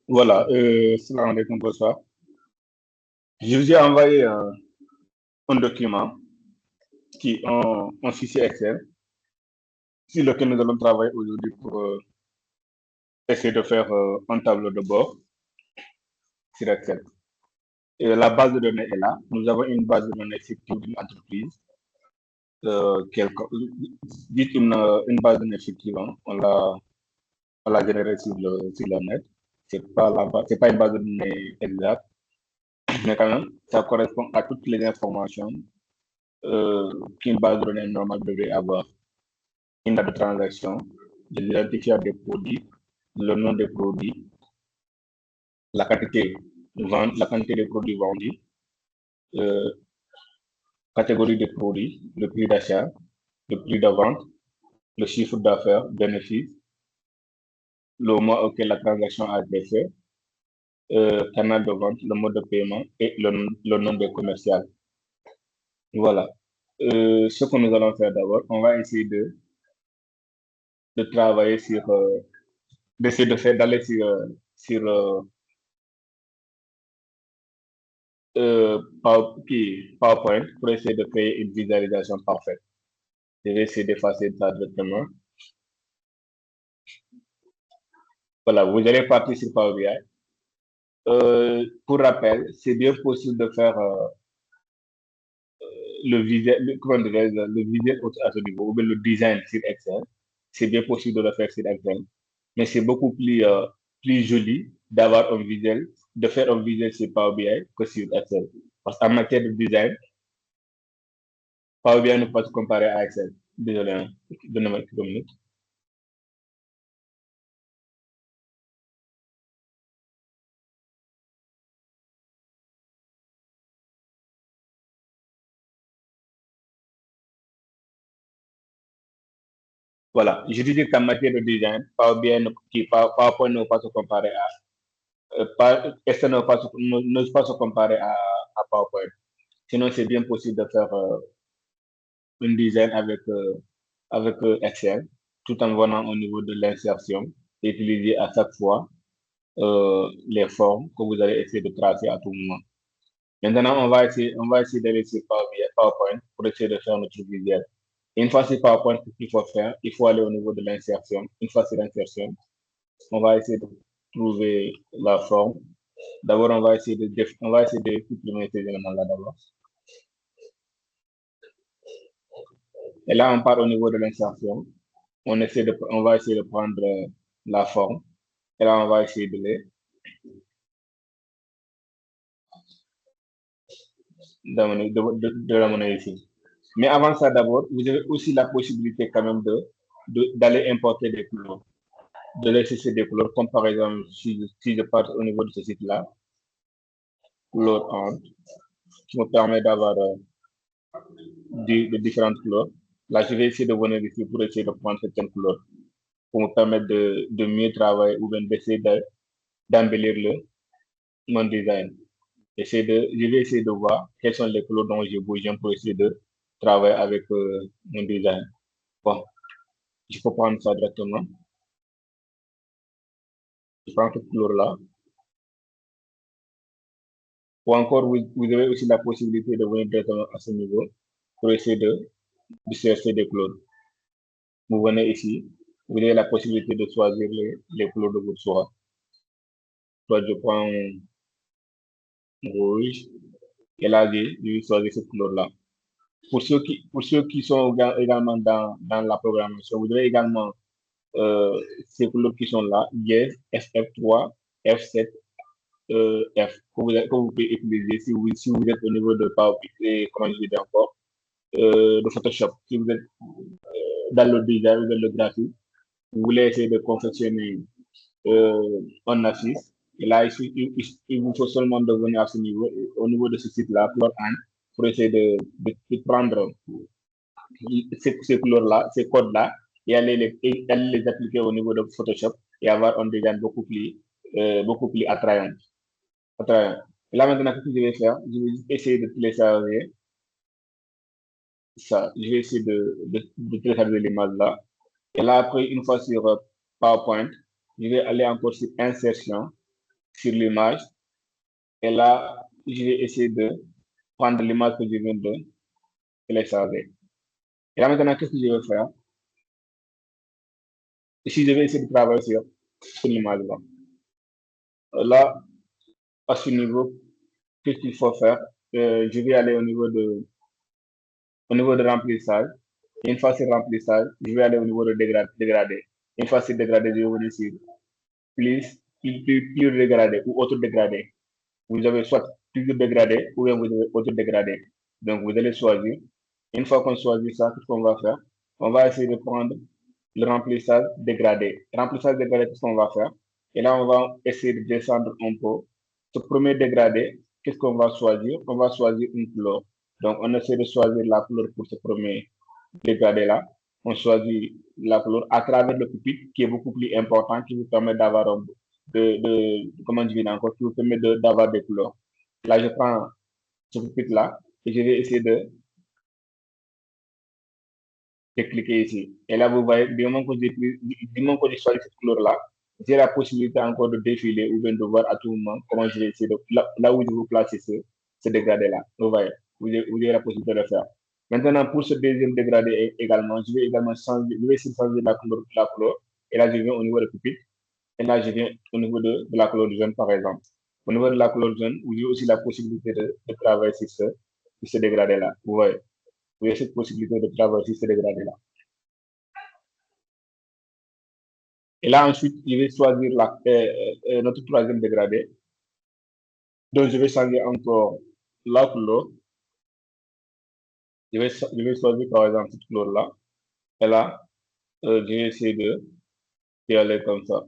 Voilà, salam alaikum, bonsoir. Je vous ai envoyé un document qui est un fichier Excel sur lequel nous allons travailler aujourd'hui pour essayer de faire un tableau de bord sur Excel. Et la base de données est là. Nous avons une base de données fictive d'une entreprise. Dites une base de données fictive, hein. On l'a générée sur le net. C'est pas une base de données exacte, mais quand même, ça correspond à toutes les informations qu'une base de données normale devrait avoir. Une date de transaction, l'identifiant des produits, le nom des produits, la quantité, la quantité des produits vendus, euh, catégorie des produits, le prix d'achat, le prix de vente, le chiffre d'affaires, bénéfice, le mois auquel la transaction a été faite, canal de vente, le mode de paiement et le nom des commercial. Voilà. Ce que nous allons faire d'abord, on va essayer de travailler sur, d'essayer de faire, d'aller sur PowerPoint pour essayer de créer une visualisation parfaite. Je vais essayer d'effacer ça directement. Voilà, vous allez partir sur Power BI. Pour rappel, c'est bien possible de faire le visuel à ce niveau, ou bien le design sur Excel. C'est bien possible de le faire sur Excel. Mais c'est beaucoup plus joli d'avoir un visuel, de faire un visuel sur Power BI que sur Excel. Parce qu'en matière de design, Power BI ne peut pas se comparer à Excel. Désolé, hein. Donnez-moi quelques minutes. Voilà, je disais qu'en matière de design, PowerPoint ne peut pas se comparer Excel ne peut pas se comparer à PowerPoint. Sinon, c'est bien possible de faire un design avec Excel, tout en venant au niveau de l'insertion et utiliser à chaque fois les formes que vous allez essayer de tracer à tout moment. Maintenant, on va essayer d'aller sur PowerPoint pour essayer de faire notre visuel. Une fois sur PowerPoint, ce qu'il faut faire, il faut aller au niveau de l'insertion. Une fois sur l'insertion, on va essayer de trouver la forme. D'abord, on va essayer de supprimer ces éléments-là d'abord. Et là, on part au niveau de l'insertion. On va essayer de prendre la forme. Et là, on va essayer de l'amener ici. Mais avant ça, d'abord, vous avez aussi la possibilité quand même d'aller importer des couleurs, de laisser des couleurs, comme par exemple, si je pars au niveau de ce site-là, couleur 1, qui me permet d'avoir de différentes couleurs. Là, je vais essayer de venir ici pour essayer de prendre certaines couleurs pour me permettre de mieux travailler ou bien d'essayer d'embellir mon design. Je vais essayer de voir quelles sont les couleurs dont j'ai besoin pour essayer de travailler avec mon design. Bon, je peux prendre ça directement. Je prends cette couleur-là. Ou encore, vous avez aussi la possibilité de venir directement à ce niveau pour essayer de chercher des couleurs. Vous venez ici, vous avez la possibilité de choisir les couleurs de votre choix. Soit je prends rouge, et là, je vais choisir cette couleur-là. Pour ceux qui sont également dans la programmation, vous avez également ces couleurs qui sont là, yes, FF3, F7, F, que vous pouvez utiliser si vous êtes au niveau de PowerPoint, comment je dis encore, de Photoshop. Si vous êtes dans le design, dans le graphique, vous voulez essayer de confectionner un affiche. Et là, il vous faut seulement de venir à ce niveau, au niveau de ce site-là, Plot Anne, pour essayer de prendre ces couleurs-là, ces codes-là, et aller les appliquer au niveau de Photoshop et avoir un design beaucoup plus attrayant. attrayant. Et là, maintenant, ce que je vais faire, je vais essayer de télécharger ça. Je vais essayer de télécharger l'image-là. Et là, après, une fois sur PowerPoint, je vais aller encore sur Insertion. sur l'image. Et là, je vais essayer de prendre l'image que je viens de télécharger. Et là, maintenant, qu'est-ce que je vais faire? Ici, je vais essayer de travailler sur l'image-là. Là, à ce niveau, qu'est-ce qu'il faut faire? Je vais aller au niveau de remplissage. Une fois c'est remplissage, je vais aller au niveau de dégradé. Une fois c'est dégradé, je vais venir sur plus dégradé ou auto dégradé. Vous avez soit plus dégradé ou bien vous avez auto dégradé. Donc vous allez choisir. Une fois qu'on choisit ça, qu'est-ce qu'on va faire? On va essayer de prendre le remplissage dégradé. Remplissage dégradé, qu'est-ce qu'on va faire? Et là, on va essayer de descendre un peu. Ce premier dégradé, qu'est-ce qu'on va choisir? On va choisir une couleur. Donc, on essaie de choisir la couleur pour ce premier dégradé-là. On choisit la couleur à travers le pupitre, qui est beaucoup plus important, qui vous permet d'avoir comment dire encore, qui vous permet d'avoir des couleurs. Là, je prends ce pupitre-là et je vais essayer de cliquer ici. Et là, vous voyez, du moment que j'ai choisi cette couleur-là, j'ai la possibilité encore de défiler ou bien de voir à tout moment comment je vais essayer de, là où je veux placer ce dégradé-là. Vous voyez, vous avez la possibilité de le faire. Maintenant, pour ce deuxième dégradé également, je vais également changer, je vais essayer de changer la couleur. Et là, je viens au niveau de pupitre. Et là, je viens au niveau de la couleur jaune, par exemple. Au niveau de la couleur jaune, vous avez aussi la possibilité de travailler sur ce dégradé-là. Vous voyez, vous avez cette possibilité de travailler sur ce dégradé-là. Et là, ensuite, je vais choisir notre troisième dégradé. Donc, je vais changer encore la couleur. Je vais choisir, par exemple, cette couleur-là. Et là, je vais essayer d'y aller comme ça.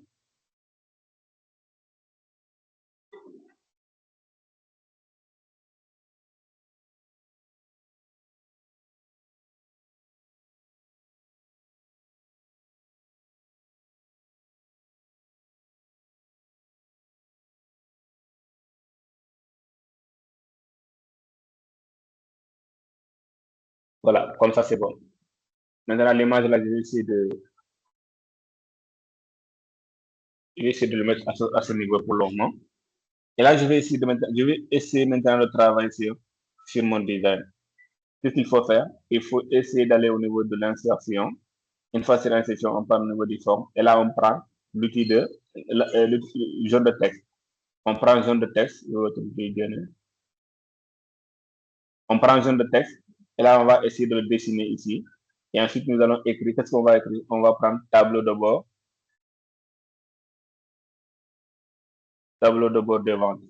Voilà, comme ça, c'est bon. Maintenant, l'image, là, je vais essayer de le mettre à ce niveau pour le moment. Et là, je vais essayer maintenant de travailler sur mon design. Qu'est-ce qu'il faut faire? Il faut essayer d'aller au niveau de l'insertion. Une fois sur l'insertion, on part au niveau des formes. Et là, on prend l'outil le jaune de texte. On prend un jaune de texte. On prend un jaune de texte. Et là, on va essayer de le dessiner ici. Et ensuite, nous allons écrire. Qu'est-ce qu'on va écrire? On va prendre tableau de bord. Tableau de bord de vente.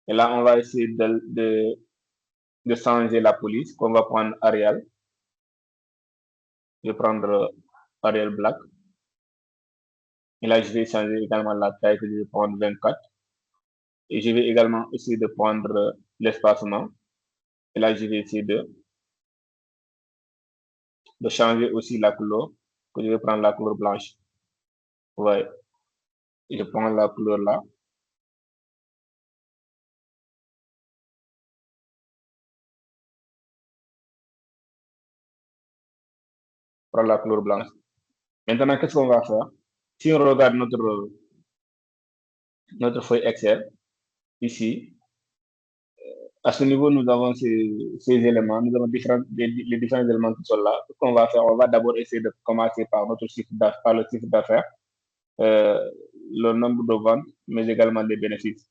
Et là, on va essayer de changer la police, qu'on va prendre Arial. Je vais prendre Arial Black. Et là, je vais changer également la taille, que je vais prendre 24. Et je vais également essayer de prendre l'espacement. Et là, je vais essayer de changer aussi la couleur, que je vais prendre la couleur blanche. Ouais. Et je prends la couleur là. Prends la couleur blanche. Maintenant, qu'est-ce qu'on va faire? Si on regarde notre feuille Excel, ici, à ce niveau, nous avons ces éléments, nous avons les différents éléments qui sont là. Ce qu'on va faire, on va d'abord essayer de commencer par notre chiffre d'affaires, par le chiffre d'affaires, euh, le nombre de ventes, mais également les bénéfices.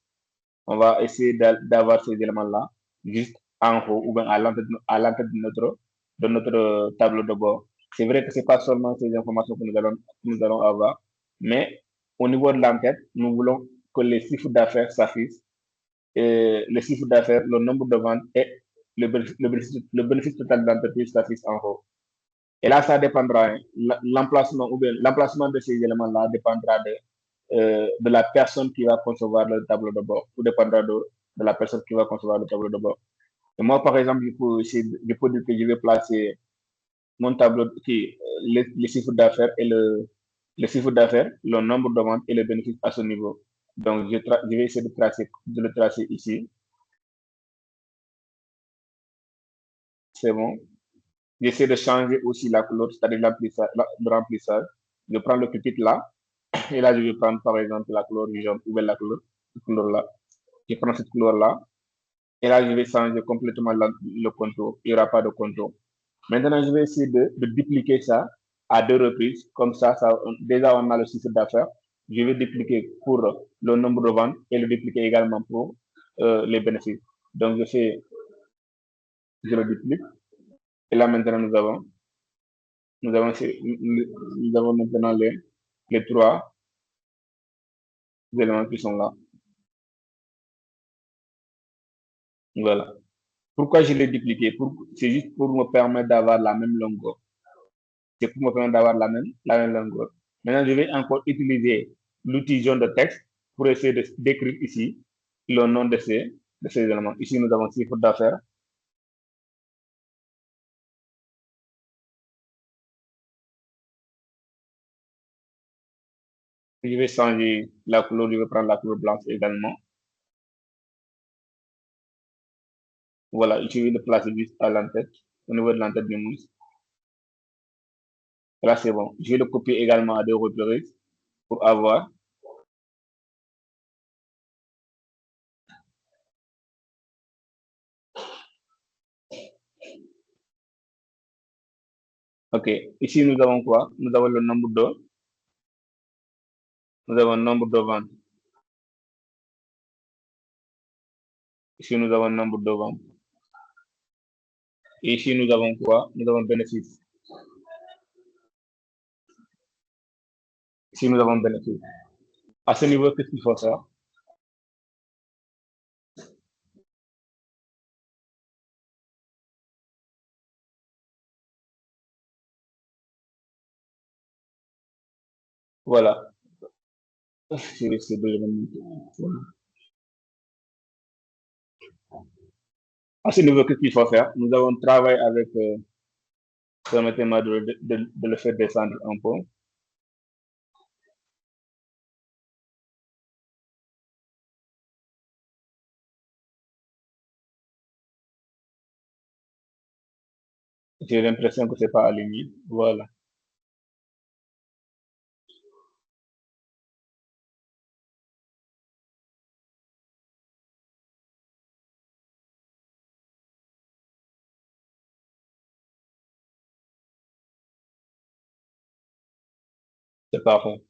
On va essayer d'avoir ces éléments-là juste en haut ou bien à l'entrée de notre tableau de bord. C'est vrai que ce n'est pas seulement ces informations que nous allons avoir, mais au niveau de l'enquête, nous voulons que les chiffres d'affaires s'affichent, et le chiffre d'affaires, le nombre de ventes et le bénéfice total de l'entreprise s'affiche en haut. Et là, ça dépendra, hein, l'emplacement ou bien l'emplacement de ces éléments-là dépendra de la personne qui va concevoir le tableau de bord, ou dépendra de la personne qui va concevoir le tableau de bord. Et moi, par exemple, je peux dire que je vais placer mon tableau qui, les chiffres d'affaires et le chiffre d'affaires, le nombre de ventes et le bénéfice à ce niveau. Donc, je vais essayer de le tracer ici. C'est bon. J'essaie de changer aussi la couleur, c'est-à-dire le remplissage. Je prends le pupitre là. Et là, je vais prendre par exemple la couleur du jaune, ou bien la couleur, cette couleur-là. Je prends cette couleur-là. Et là, je vais changer complètement le contour. Il n'y aura pas de contour. Maintenant, je vais essayer de dupliquer ça à deux reprises. Comme ça, déjà, on a le chiffre d'affaires. Je vais dupliquer pour le nombre de ventes et le dupliquer également pour les bénéfices. Donc, je le duplique. Et là, maintenant, nous avons maintenant les trois éléments qui sont là. Voilà. Pourquoi je l'ai dupliqué? C'est juste pour me permettre d'avoir la même longueur. C'est pour me permettre d'avoir la même longueur. Maintenant, je vais encore utiliser l'outil jaune de texte pour essayer d'écrire ici le nom de ces éléments. Ici, nous avons chiffre d'affaires. Je vais changer la couleur, je vais prendre la couleur blanche également. Voilà, je vais le placer juste à l'entête, au niveau de l'entête du mousse. Là, c'est bon. Je vais le copier également à deux reprises pour avoir. OK. Ici, nous avons quoi? Nous avons le nombre de, nous avons le nombre de ventes. Ici, nous avons le nombre de ventes. Et ici, nous avons quoi? Nous avons bénéfice. Ici, nous avons bénéfice. À ce niveau, qu'est-ce qu'il faut faire? Voilà. C'est voilà. À ce niveau, qu'est-ce qu'il faut faire? Nous avons travaillé avec, permettez-moi de le faire descendre un peu. J'ai l'impression que c'est pas aligné. Voilà. C'est parfait.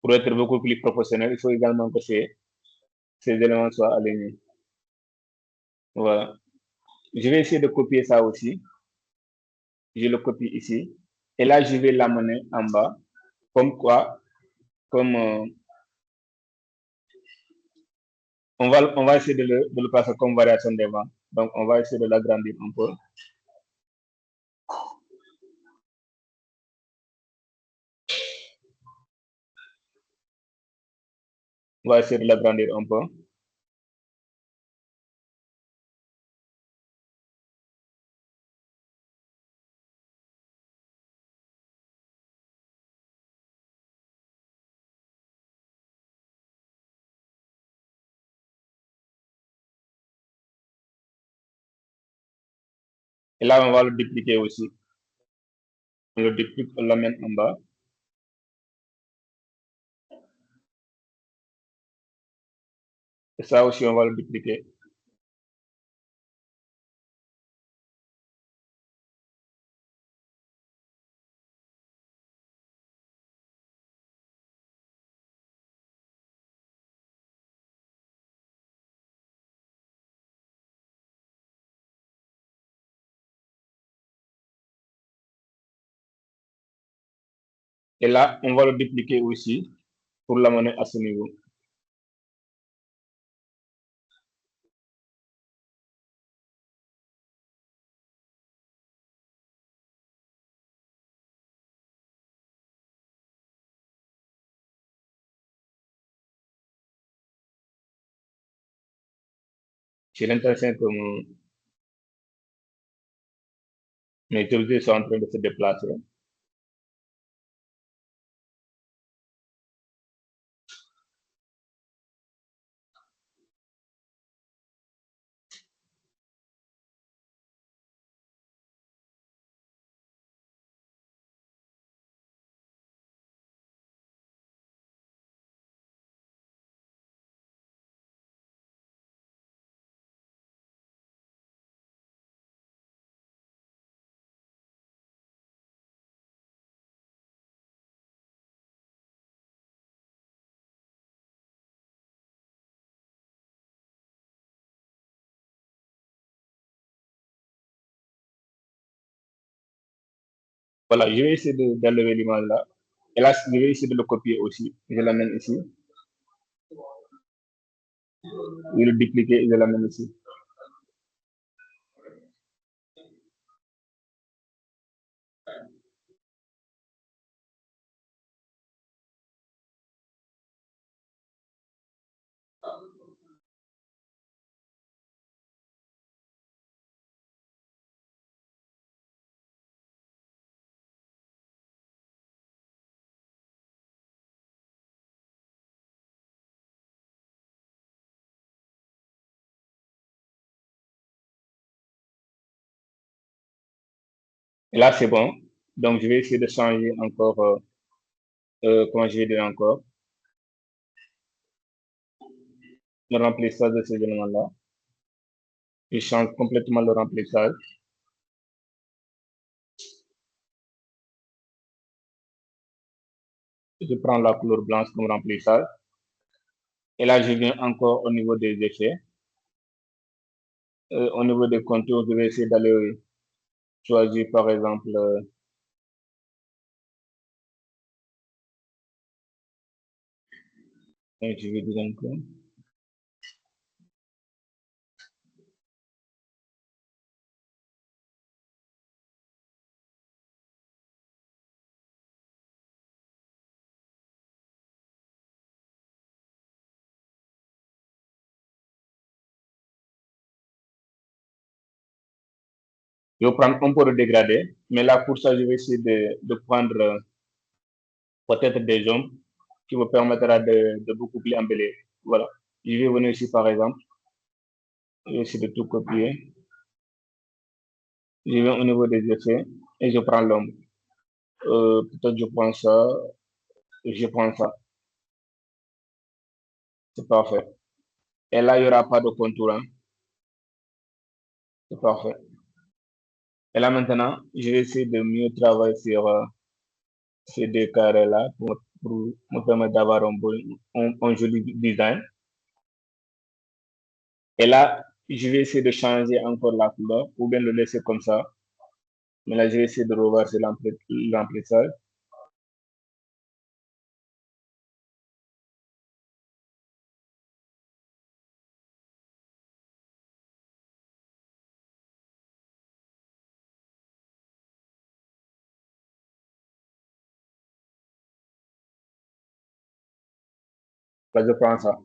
Pour être beaucoup plus professionnel, il faut également que ces éléments soient alignés. Voilà. Je vais essayer de copier ça aussi. Je le copie ici. Et là, je vais l'amener en bas. Comme quoi, comme on va essayer de le passer comme variation des vents. Donc, on va essayer de l'agrandir un peu. On va essayer de l'agrandir un peu. Et là, on va le dupliquer aussi. On le duplique, on l'amène en bas. Et ça aussi, on va le dupliquer. Et là, on va le dupliquer aussi pour l'amener à ce niveau. J'ai l'impression que mes objets sont en train de se déplacer. Voilà, je vais essayer d'enlever l'image là. Et là, je vais essayer de le copier aussi. Je l'amène ici. Je vais le dupliquer et je l'amène ici. Et là, c'est bon. Donc, je vais essayer de changer encore, comment je vais dire encore, le remplissage de ces éléments-là. Je change complètement le remplissage. Je prends la couleur blanche comme remplissage. Et là, je viens encore au niveau des effets. Au niveau des contours, je vais essayer d'aller choisir, par exemple, je vais dire encore. Je vais prendre un peu de dégradé, mais là, pour ça, je vais essayer de prendre peut-être des ombres qui me permettra de beaucoup plus embellir. Voilà. Je vais venir ici, par exemple. Je vais essayer de tout copier. Je viens au niveau des effets et je prends l'ombre. Peut-être je prends ça, je prends ça. C'est parfait. Et là, il n'y aura pas de contour. Hein. C'est parfait. Et là, maintenant, je vais essayer de mieux travailler sur ces deux carrés-là pour me permettre d'avoir un joli design. Et là, je vais essayer de changer encore la couleur ou bien le laisser comme ça. Mais là, je vais essayer de revoir sur l'emplissage. Là, je prends ça.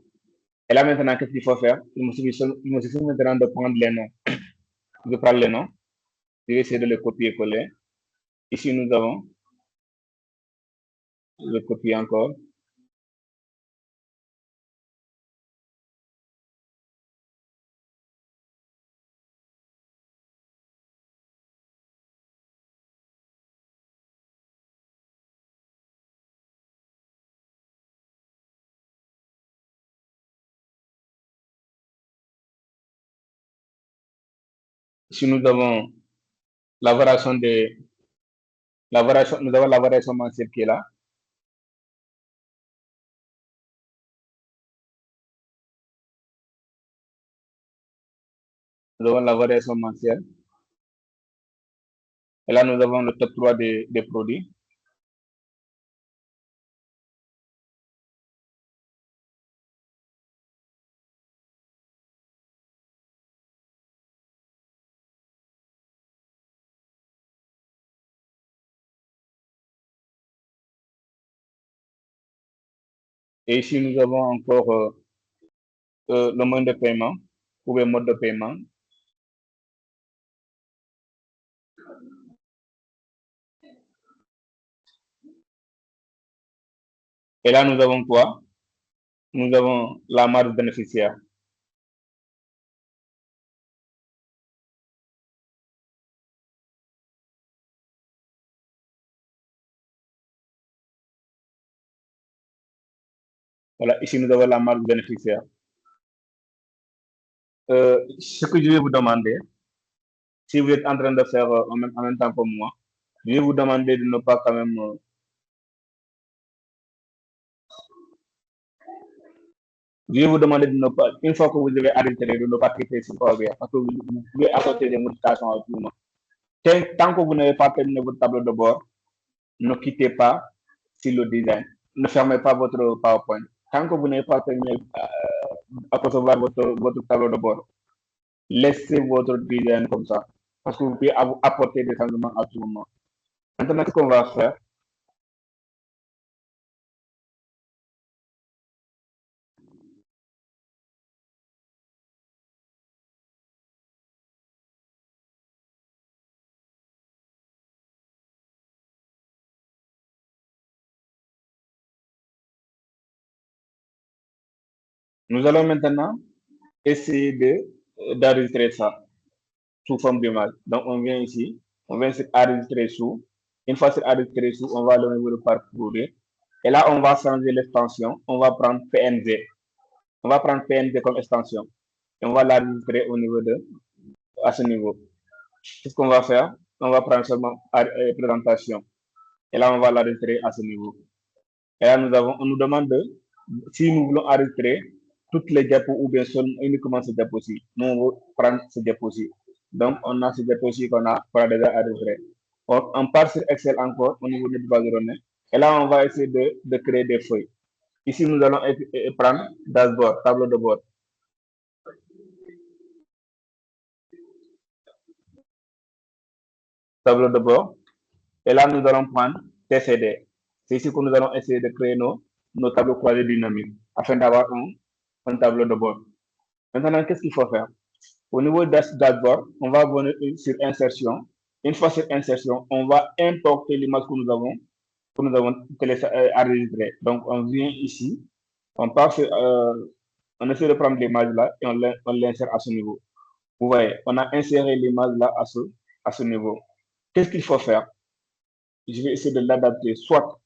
Et là, maintenant, qu'est-ce qu'il faut faire? Il me suffit maintenant de prendre les noms. Je prends les noms. Je vais essayer de les copier-coller. Ici, nous avons, je copie encore. Ici, nous avons la variation de, nous avons la variation mensuelle qui est là. Nous avons la variation mensuelle. Et là, nous avons le top 3 des produits. Et ici, nous avons encore le mode de paiement ou le mode de paiement. Et là, nous avons quoi? Nous avons la marge bénéficiaire. Voilà, ici, nous avons la marge bénéficiaire. Ce que je vais vous demander, si vous êtes en train de faire en même temps que moi, je vais vous demander de ne pas quand même, je vais vous demander de ne pas, une fois que vous avez arrêté, de ne pas cliquer sur Power BI, parce que vous pouvez apporter des modifications à tout le monde. Tant que vous n'avez pas terminé votre tableau de bord, ne quittez pas sur le design. Ne fermez pas votre PowerPoint. Tant que vous n'avez pas terminé à concevoir votre tableau de bord, laissez votre design comme ça. Parce que vous pouvez apporter des changements à tout moment. Maintenant, ce qu'on va faire, nous allons maintenant essayer d'enregistrer ça sous forme d'image. Donc, on vient ici, on vient enregistrer sous. Une fois c'est enregistré sous, on va le niveau de parcourir. Et là, on va changer l'extension. On va prendre PNG. On va prendre PNG comme extension. Et on va l'enregistrer au niveau à ce niveau. Qu'est-ce qu'on va faire? On va prendre seulement présentation. Et là, on va l'enregistrer à ce niveau. Et là, on nous demande si nous voulons enregistrer toutes les diapos ou bien seulement uniquement ce diapo-ci. Nous, on va prendre ce diapo-ci. Donc, on a ce diapo-ci qu'on a déjà enregistré. On part sur Excel encore au niveau de notre base de données. Et là, on va essayer de créer des feuilles. Ici, nous allons prendre dashboard, tableau de bord. Tableau de bord. Et là, nous allons prendre TCD. C'est ici que nous allons essayer de créer nos tableaux croisés dynamiques afin d'avoir un tableau de bord. Maintenant, qu'est-ce qu'il faut faire? Au niveau de dashboard, on va venir sur insertion. Une fois sur insertion, on va importer l'image que nous avons enregistrée. Donc, on vient ici, on essaie de prendre l'image là et on l'insère à ce niveau. Vous voyez, on a inséré l'image là à ce niveau. Qu'est-ce qu'il faut faire? Je vais essayer de l'adapter. Soit,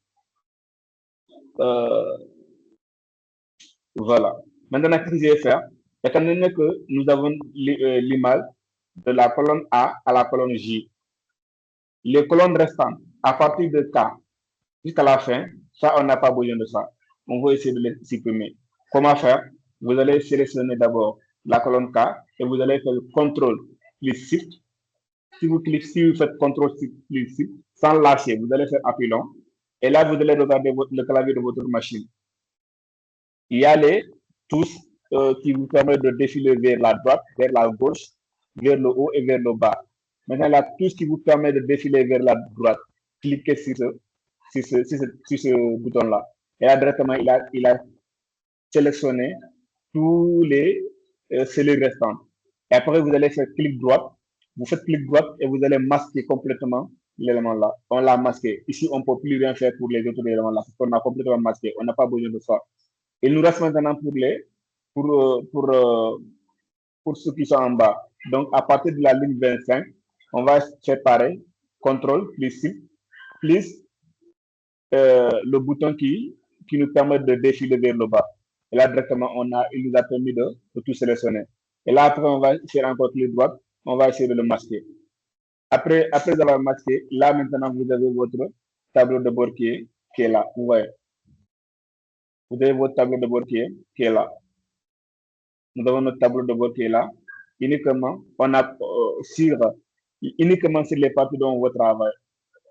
voilà. Maintenant, qu'est-ce que je vais faire? Étant donné que nous avons l'image de la colonne A à la colonne J, les colonnes restantes, à partir de K jusqu'à la fin, ça, on n'a pas besoin de ça. On va essayer de les supprimer. Comment faire? Vous allez sélectionner d'abord la colonne K et vous allez faire le CTRL plus Shift. Si vous faites CTRL plus Shift, sans lâcher, vous allez faire appui long. Et là, vous allez regarder le clavier de votre machine. Il y a les touches qui vous permettent de défiler vers la droite, vers la gauche, vers le haut et vers le bas. Maintenant, la touche qui vous permet de défiler vers la droite, cliquez sur ce bouton-là. Et là, directement, il a sélectionné tous les cellules restantes. Et après, vous allez faire clic droit. Vous faites clic droit et vous allez masquer complètement l'élément là. On l'a masqué. Ici, on ne peut plus rien faire pour les autres éléments là, parce qu'on a complètement masqué. On n'a pas besoin de ça. Il nous reste maintenant pour ceux qui sont en bas. Donc, à partir de la ligne 25, on va faire pareil. CTRL plus Shift plus le bouton qui nous permet de défiler vers le bas. Et là, directement, il nous a permis de tout sélectionner. Et là, après, on va faire encore clic droit. On va essayer de le masquer. Après avoir masqué, là, maintenant, vous avez votre tableau de bord qui est là. Vous voyez. Vous avez votre tableau de bord qui est là. Nous avons notre tableau de bord qui est là. Uniquement, on a uniquement sur les parties dont on veut travailler.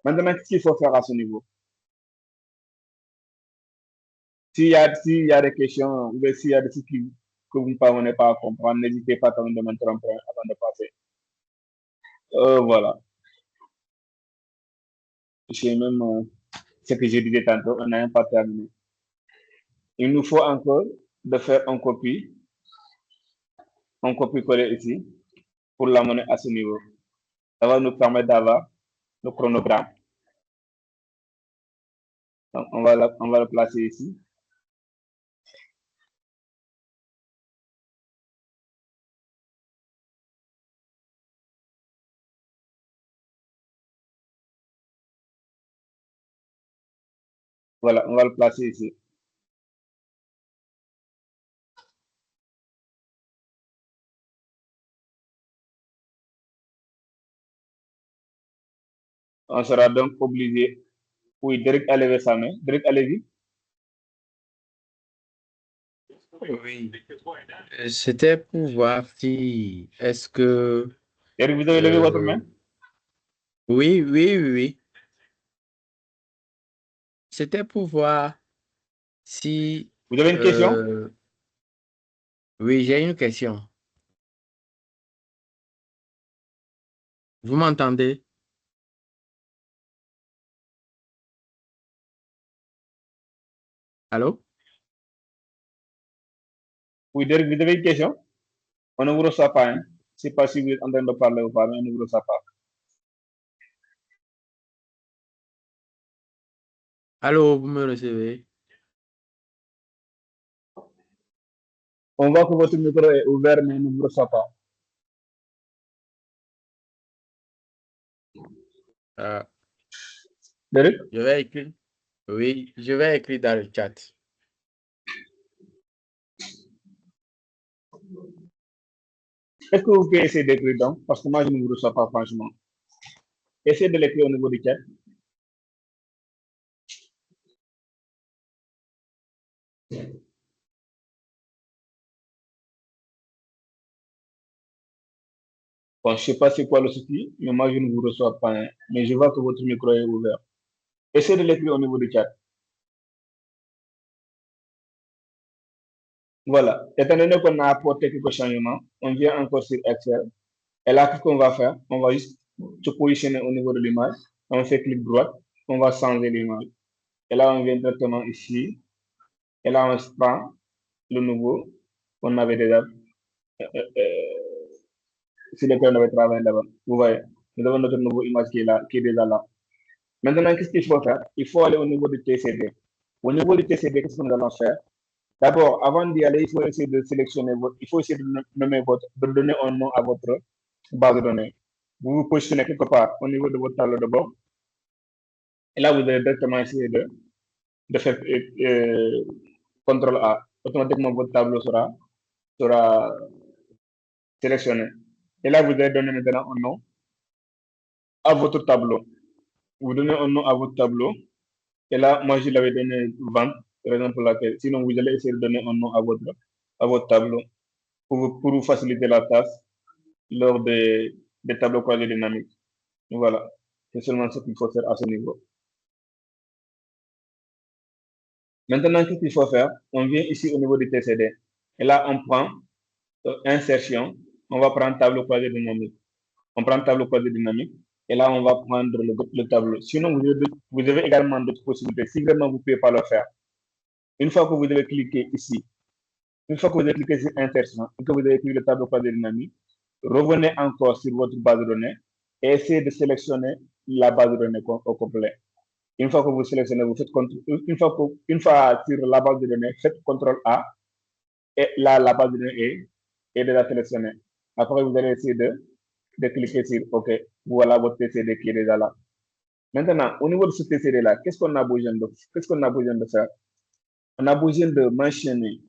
Maintenant, qu'est-ce qu'il faut faire à ce niveau? S'il y a des questions, ou s'il y a des trucs que vous ne parvenez pas à comprendre, n'hésitez pas quand même de m'interrompre avant de passer. Voilà. C'est même ce que je disais tantôt, on n'a même pas terminé. Il nous faut encore de faire un copier-coller ici pour l'amener à ce niveau. Ça va nous permettre d'avoir le chronogramme. Donc, on va le placer ici. Voilà, on va le placer ici. On sera donc obligé. Oui, Derek, allez vers sa main. Derek, allez-y. Oui, c'était pour voir si est-ce que Derek, vous avez levé votre main? oui, oui, oui, oui. C'était pour voir si... Vous avez une question? Oui, j'ai une question. Vous m'entendez? Allô? Oui, Derek, vous avez une question? On ne vous reçoit pas, hein? Je ne sais pas si vous êtes en train de parler ou pas, mais on ne vous reçoit pas. Allô, vous me recevez? On voit que votre micro est ouvert, mais on ne vous reçoit pas. Euh, Derek, je vais écrire. Oui, je vais écrire dans le chat. est-ce que vous pouvez essayer d'écrire donc? Parce que moi, je ne vous reçois pas, franchement. Essayez de l'écrire au niveau du chat. Bon, je ne sais pas c'est quoi le souci, mais moi, je ne vous reçois pas, hein. Mais je vois que votre micro est ouvert. Essayez de l'écrire au niveau du chat. Voilà. Étant donné qu'on a apporté quelques changements, on vient encore sur Excel. Et là, qu'est-ce qu'on va faire? On va juste se positionner au niveau de l'image. On fait clic droit. On va changer l'image. Et là, on vient directement ici. Et là, on se prend le nouveau qu'on avait déjà, sur lequel on avait travaillé là-bas. Vous voyez, nous avons notre nouveau image qui est là, qui est déjà là. Maintenant, qu'est-ce qu'il faut faire? Il faut aller au niveau du TCD. Au niveau du TCD, qu'est-ce que nous allons faire? D'abord, avant d'y aller, il faut essayer de sélectionner votre, il faut essayer de nommer votre, de donner un nom à votre base de données. Vous vous positionnez quelque part au niveau de votre tableau de bord. Et là, vous allez directement essayer de faire CTRL A. Automatiquement, votre tableau sera sélectionné. Et là, vous allez donner maintenant un nom à votre tableau. Vous donnez un nom à votre tableau. Et là, moi, je l'avais donné vente, raison pour laquelle. Sinon, vous allez essayer de donner un nom à votre tableau pour vous faciliter la tâche lors des tableaux croisés dynamiques. Voilà. C'est seulement ce qu'il faut faire à ce niveau. Maintenant, qu'est-ce qu'il faut faire? On vient ici au niveau du TCD. Et là, on prend insertion. On va prendre tableau croisé dynamique. On prend tableau croisé dynamique. Et là, on va prendre le tableau. Sinon, vous avez également d'autres possibilités. Si vraiment vous ne pouvez pas le faire, une fois que vous avez cliqué ici, une fois que vous avez cliqué sur insertion et que vous avez cliqué le tableau croisé dynamique, revenez encore sur votre base de données et essayez de sélectionner la base de données au complet. Une fois que vous sélectionnez, vous faites une fois sur la base de données, faites CTRL A et là, la base de données est déjà sélectionnée. Après, vous allez essayer de cliquer sur OK. Voilà votre TCD qui est déjà là. Maintenant, au niveau de ce TCD-là, qu'est-ce qu'on a besoin de faire? On a besoin de mentionner,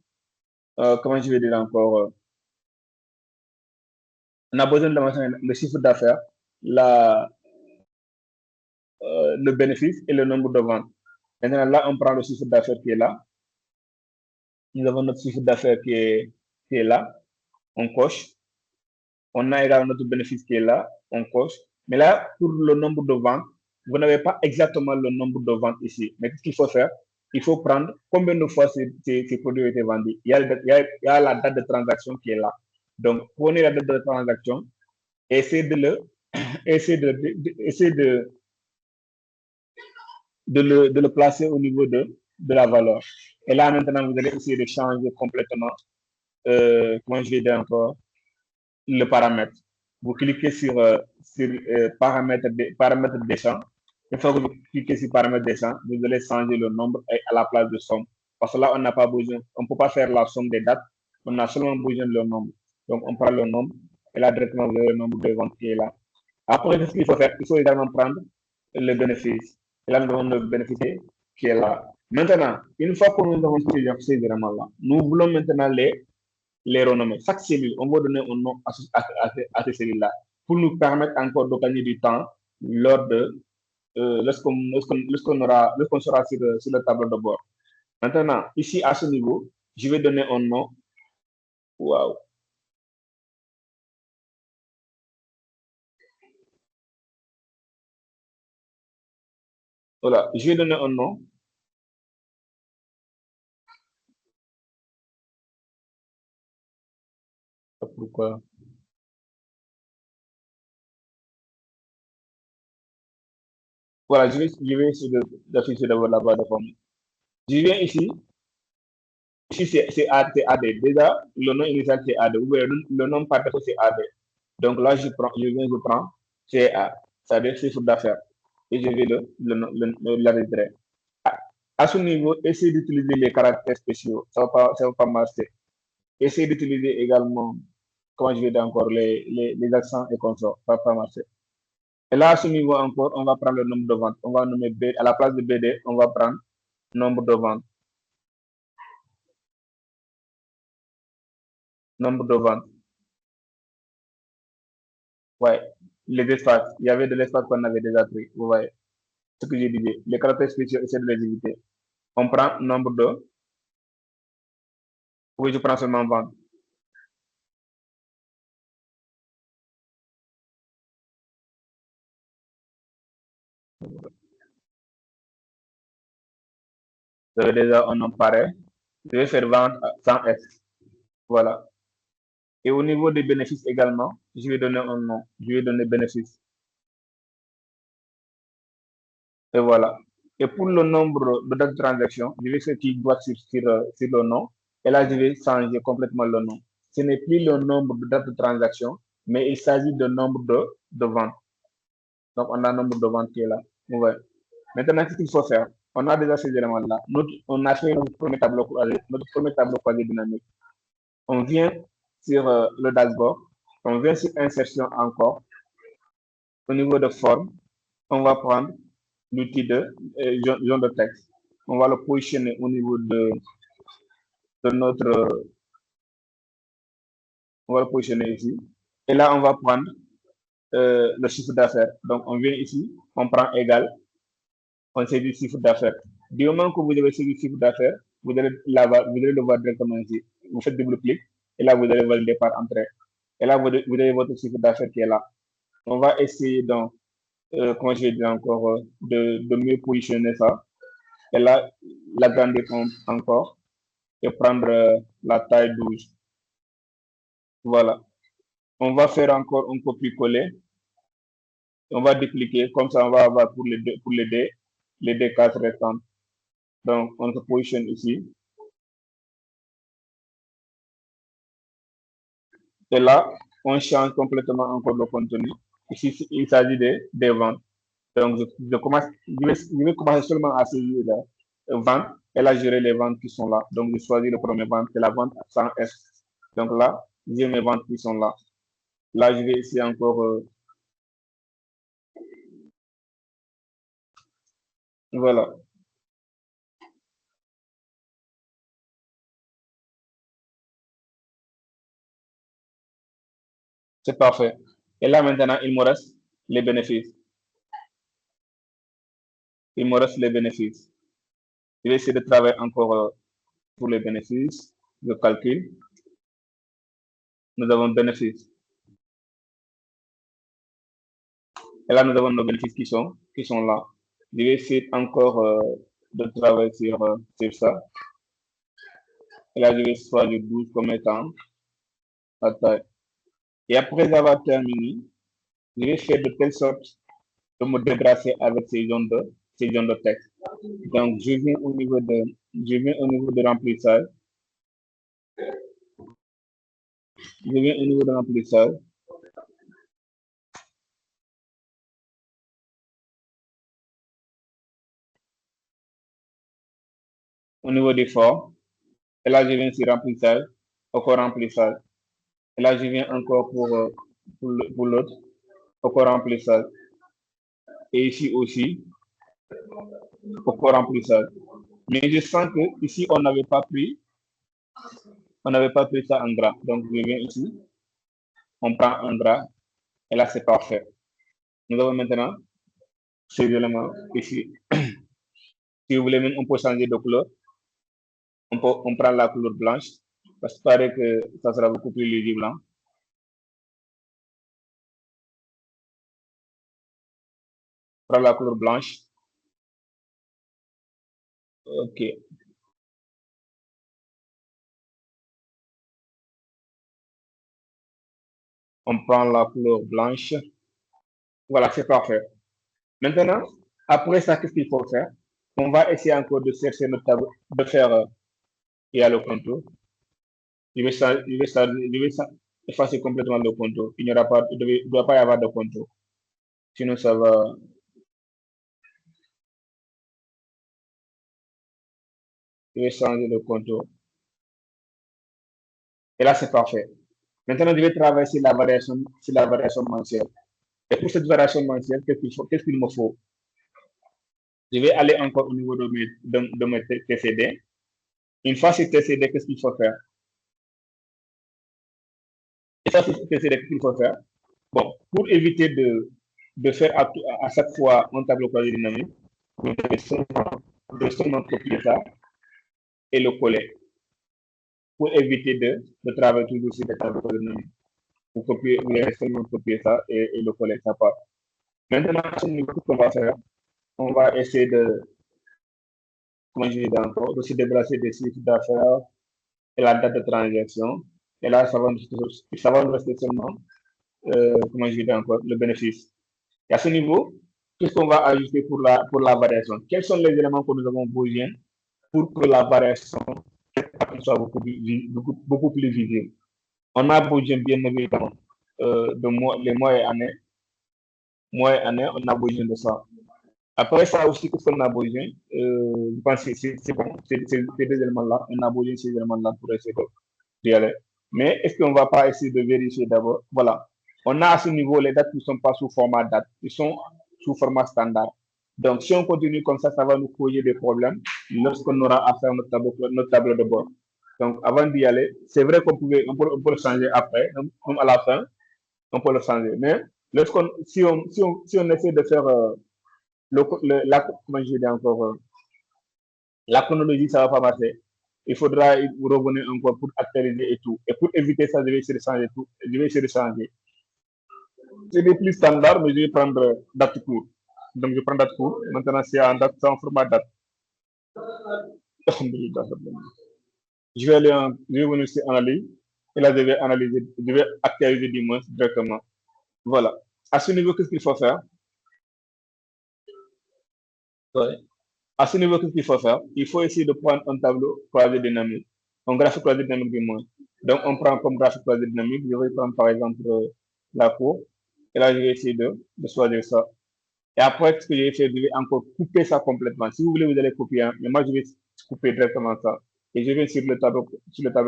comment je vais dire encore, on a besoin de mentionner le chiffre d'affaires, le bénéfice et le nombre de ventes. Maintenant, là, on prend le chiffre d'affaires qui est là. Nous avons notre chiffre d'affaires qui est là. On coche. On a également notre bénéfice qui est là. On coche. Mais là, pour le nombre de ventes, vous n'avez pas exactement le nombre de ventes ici. Mais qu'est-ce qu'il faut faire? Il faut prendre combien de fois ces produits ont été vendus. Il y a la date de transaction qui est là. Donc, prenez la date de transaction et essayez de le placer au niveau de la valeur. Et là, maintenant, vous allez essayer de changer complètement, comment je vais dire encore, le paramètre. Vous cliquez sur paramètres des champs. Une fois que vous cliquez sur paramètres des champs, vous allez changer le nombre à la place de somme. Parce que là, on n'a pas besoin, on ne peut pas faire la somme des dates, on a seulement besoin de le nombre. Donc, on prend le nombre, et là, directement, vous avez le nombre de ventes qui est là. Après, qu'est-ce qu'il faut faire? Il faut également prendre le bénéfice. Et là, nous avons le bénéfice qui est là. Maintenant, une fois que nous avons ces éléments-là, nous voulons maintenant les renommer. Chaque cellule, on va donner un nom à ces cellules-là pour nous permettre encore de gagner du temps lors de lorsqu'on sera sur le tableau de bord. Maintenant, ici à ce niveau, je vais donner un nom. Waouh! Voilà, je vais donner un nom Pourquoi? Voilà, je vais essayer d'afficher d'abord la barre de forme. Je viens ici. Ici, c'est AD. Déjà, le nom initial, c'est AD. Ou bien le nom par défaut, c'est AD. Donc là, je prends CA. Ça veut dire chiffre d'affaires. Et je vais l'arrêter. À ce niveau, essayez d'utiliser les caractères spéciaux. Ça va pas marcher. Essayez d'utiliser également, comment je vais dire encore, les accents et consorts. Ça va pas marcher. Et là, à ce niveau encore, on va prendre le nombre de ventes. On va nommer B. À la place de BD, on va prendre nombre de ventes. Nombre de ventes. Ouais. Les espaces. Il y avait de l'espace qu'on avait déjà pris. Vous voyez ce que j'ai dit. Les caractères spéciaux, essayez de les éviter. On prend nombre de. Oui, je prends seulement vente. Vous avez déjà un nom pareil. Je vais faire vente sans S. Voilà. Et au niveau des bénéfices également, je vais donner un nom. Je vais donner bénéfice. Et voilà. Et pour le nombre de dates de transaction, je vais faire clic droit sur le nom. Et là, je vais changer complètement le nom. Ce n'est plus le nombre de dates de transaction, mais il s'agit de nombre de ventes. Donc, on a un nombre de ventes qui est là. Ouais. Maintenant, qu'est-ce qu'il faut faire? On a déjà ces éléments-là. On a fait notre premier tableau croisé dynamique. On vient sur le dashboard. On vient sur insertion encore. Au niveau de forme, on va prendre l'outil de jaune de texte. On va le positionner au niveau de notre. On va le positionner ici. Et là, on va prendre le chiffre d'affaires. Donc, on vient ici, on prend égal, on saisit le chiffre d'affaires. Du moment que vous avez saisi le chiffre d'affaires, vous allez le voir directement ici. Vous faites double clic et là, vous allez valider par entrée. Et là, vous avez votre chiffre d'affaires qui est là. On va essayer donc, comment je vais dire encore, de mieux positionner ça. Et là, l'agrandir encore et prendre la taille 12. Voilà. On va faire encore un copier-coller. On va dupliquer. Comme ça, on va avoir les deux cases restantes. Donc, on se positionne ici. Et là, on change complètement encore le contenu. Ici, il s'agit des ventes. Donc, je vais commencer seulement à saisir les ventes. Et là, gérer les ventes qui sont là. Donc, je choisis le premier vente, c'est la vente sans S. Donc là, j'ai mes ventes qui sont là. Là, je vais essayer encore. Voilà, c'est parfait. Et là, maintenant, il me reste les bénéfices. Il me reste les bénéfices. Je vais essayer de travailler encore pour les bénéfices. Je calcule. Nous avons bénéfices. Et là, nous avons nos bénéfices qui sont là. Je vais essayer encore de travailler sur ça. Et là, je vais choisir 12 comme étant la taille. Et après avoir terminé, je vais faire de telle sorte de me débrasser avec ces zones de texte. Donc, je viens au niveau de remplissage. Je viens au niveau de remplissage. Au niveau des formes. Et là, je viens sur remplissage, encore remplissage. Et là, je viens encore pour l'autre, encore remplissage. Et ici aussi, encore remplissage. Mais je sens que ici, on n'avait pas pris ça en gras. Donc, je viens ici, on prend un gras, et là, c'est parfait. Nous avons maintenant ces éléments ici. Si vous voulez même, on peut changer de couleur. On prend la couleur blanche, parce que paraît que ça sera beaucoup plus lisible. Hein. On prend la couleur blanche. OK. On prend la couleur blanche. Voilà, c'est parfait. Maintenant, après ça, qu'est-ce qu'il faut faire? On va essayer encore de chercher notre tableau, de faire, il y a le contour. Je vais effacer complètement le contour. Il n'y aura pas, il ne doit pas y avoir de contour. Sinon, ça va. Je vais changer le contour. Et là, c'est parfait. Maintenant, je vais travailler sur la variation mensuelle. Et pour cette variation mensuelle, qu'est-ce qu'il me faut? Je vais aller encore au niveau de mes TCD. Une fois sur TCD, qu'est-ce qu'il faut faire? Et ça, c'est TCD, qu'est-ce qu'il faut faire? Bon, pour éviter de faire à chaque fois un tableau croisé dynamique, vous devez seulement copier ça et le coller pour éviter de travailler toujours sur des tableaux croisés dynamiques. Vous allez seulement copier ça et le coller, ça part. Maintenant, ce qu'on va faire, on va essayer comment je dis encore, de se débarrasser des chiffres d'affaires et la date de transaction. Et là, ça va nous rester seulement, comment je dis encore, le bénéfice. Et à ce niveau, qu'est-ce qu'on va ajuster pour la variation? Quels sont les éléments que nous avons besoin pour que la variation soit beaucoup plus visible? On a besoin, bien évidemment, les mois et années, on a besoin de ça. Après ça aussi, qu'est-ce qu'on a besoin? Je pense que c'est bon, ces deux éléments-là, on a besoin de ces éléments-là pour essayer d'y aller. Mais est-ce qu'on ne va pas essayer de vérifier d'abord? Voilà. On a à ce niveau les dates qui ne sont pas sous format date, ils sont sous format standard. Donc, si on continue comme ça va nous causer des problèmes lorsqu'on aura à faire notre tableau de bord. Donc, avant d'y aller, c'est vrai on peut le changer après, même à la fin, on peut le changer. Mais si on essaie de faire comment je dis encore, la chronologie, ça ne va pas marcher. Il faudra vous revenir encore pour actualiser et tout. Et pour éviter ça, je vais essayer de changer tout. Je vais essayer de changer. C'est des plus standards, mais je vais prendre date court. Donc, je prends date court. Maintenant, c'est en format date. Je vais venir sur analyse. Et là, je vais actualiser du moins directement. Voilà. À ce niveau, qu'est-ce qu'il faut faire? Ouais. À ce niveau, qu'est-ce qu'il faut faire? Il faut essayer de prendre un tableau croisé dynamique, un graphique croisé dynamique du moins. Donc, on prend comme graphique croisé dynamique, je vais prendre par exemple la cour, et là, je vais essayer de choisir ça. Et après, ce que je vais faire, je vais encore couper ça complètement. Si vous voulez, vous allez copier, hein, mais moi, je vais couper directement ça. Et je vais sur le tableau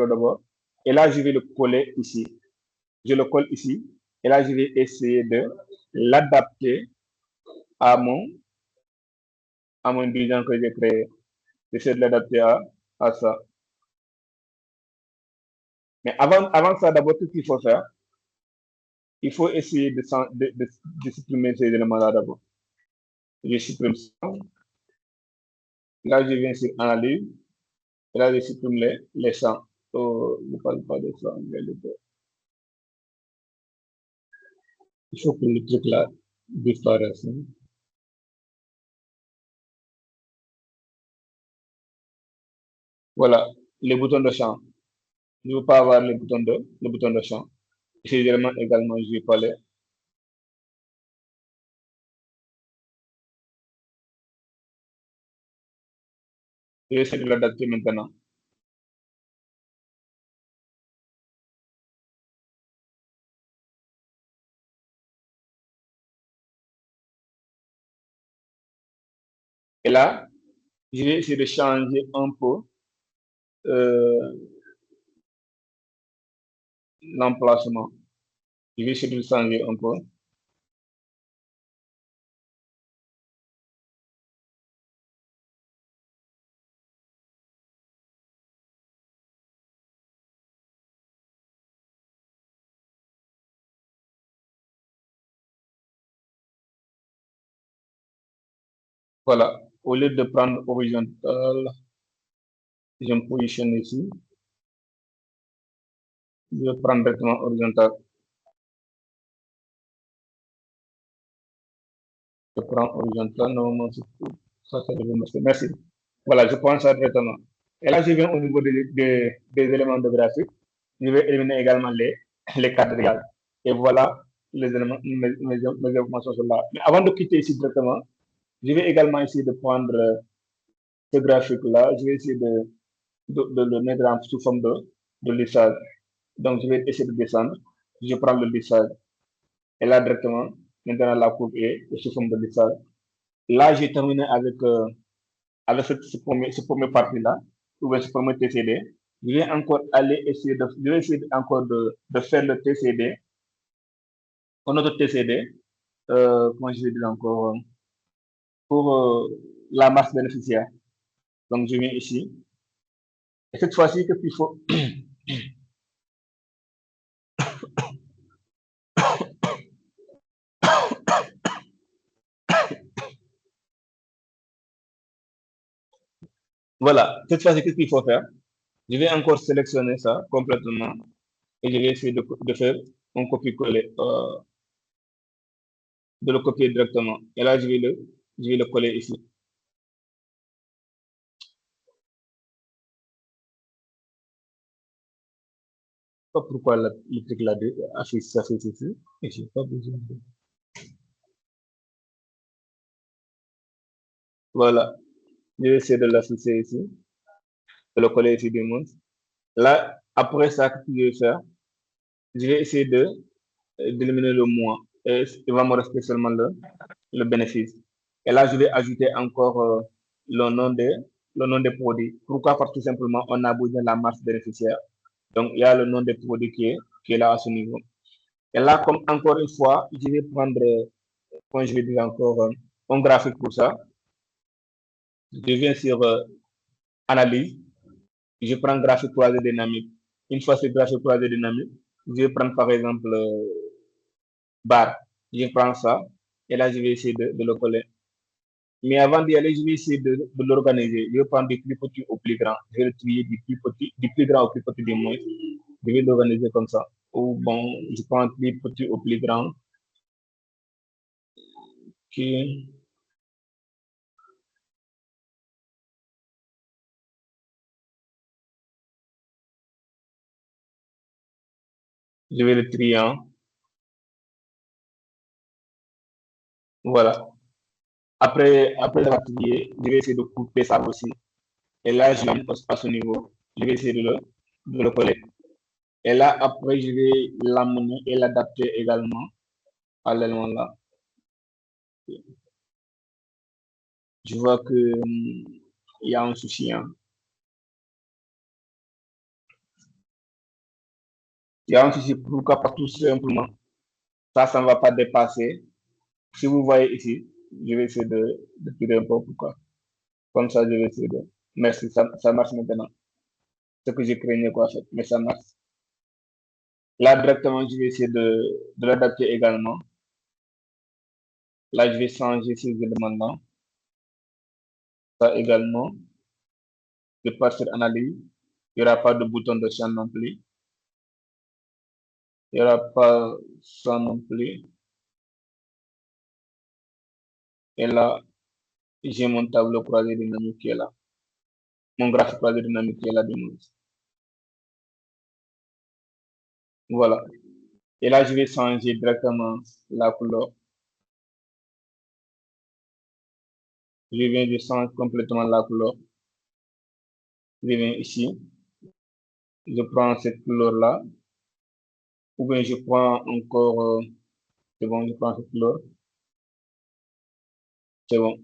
d'abord, et là, je vais le coller ici. Je le colle ici, et là, je vais essayer de l'adapter à mon design que j'ai créé. J'essaie de l'adapter à ça. Mais avant ça, d'abord, tout ce qu'il faut faire, il faut essayer de supprimer ces éléments-là d'abord. Je supprime ça. Là, je viens sur analyse. Et là, je supprime les champs. Oh, je ne parle pas de ça. Il faut que le truc là disparaisse. Hein. Voilà, les boutons de champ. Je ne veux pas avoir les boutons de champ. Ces éléments également, je ne vais pas les. Je vais essayer de l'adapter maintenant. Et là, je vais essayer de changer un peu l'emplacement. Je vais essayer de changer un peu. Voilà, au lieu de prendre horizontal, je me positionne ici. Je vais prendre directement horizontal. Je prends horizontal, normalement, ça devrait. Merci. Voilà, je prends ça directement. Et là, je viens au niveau des éléments de graphique. Je vais éliminer également les cadres. Et voilà, les éléments, mes informations sont là. Mais avant de quitter ici directement, je vais également essayer de prendre ce graphique-là. Je vais essayer de le mettre sous forme de lissage. Donc, je vais essayer de descendre. Je prends le lissage. Et là, directement, maintenant, la courbe est sous forme de lissage. Là, j'ai terminé avec ce premier partie-là, ou bien ce premier TCD. Je vais encore je vais essayer encore de faire le TCD, un autre TCD, comment je vais dire encore, pour la masse bénéficiaire. Donc, je viens ici. Et cette fois-ci, qu'est-ce qu'il faut? Voilà, cette fois-ci, qu'est-ce qu'il faut faire? Je vais encore sélectionner ça complètement et je vais essayer de faire un copier-coller, de le copier directement. Et là, je vais le coller ici. Pas pourquoi le truc là affiche ça fait ici. Et j'ai pas besoin de... Voilà, je vais essayer de l'afficher ici, de le coller ici du monde. Là, après ça, qu'est-ce que je vais faire? Je vais essayer d'éliminer le mois. Et il va me rester seulement le bénéfice. Et là, je vais ajouter encore le nom des, le nom des produits. Pourquoi? Parce que tout simplement, on a besoin de la masse bénéficiaire. Donc, il y a le nom des produits qui est là à ce niveau. Et là, comme encore une fois, je vais prendre, comme je vais dire encore, un graphique pour ça. Je viens sur analyse. Je prends graphique croisé dynamique. Une fois ce graphique croisé dynamique, je vais prendre par exemple bar. Je prends ça et là, je vais essayer de le coller. Mais avant d'y aller, je vais essayer de l'organiser. Je vais prendre du plus petit au plus grand. Je vais le trier du plus grand au plus petit du moins. Je vais l'organiser comme ça. Ou bon, je prends du plus petit au plus grand. Qui, je vais le trier. Voilà. Après l'avoir trié, je vais essayer de couper ça aussi. Et là, je l'amène à ce niveau. Je vais essayer de le coller. Et là, après, je vais l'amener et l'adapter également à l'élément là. Je vois que il y a un souci. Hein. Il y a un souci. Pourquoi? Parce que tout simplement, ça ne va pas dépasser. Si vous voyez ici, je vais essayer de tirer un peu. Pourquoi? Comme ça, je vais essayer de. Merci, ça marche maintenant. Ce que j'ai craignais, quoi, en fait. Mais ça marche. Là, directement, je vais essayer de l'adapter également. Là, je vais changer ces éléments-là. Ça également. Je passe sur analyse. Il n'y aura pas de bouton de champ non plus. Il n'y aura pas ça non plus. Et là, j'ai mon tableau croisé dynamique qui est là. Mon graphique croisé dynamique qui est là. Voilà. Et là, je vais changer directement la couleur. Je viens de changer complètement la couleur. Je viens ici. Je prends cette couleur-là. Ou bien je prends encore... c'est bon, je prends cette couleur. C'est bon.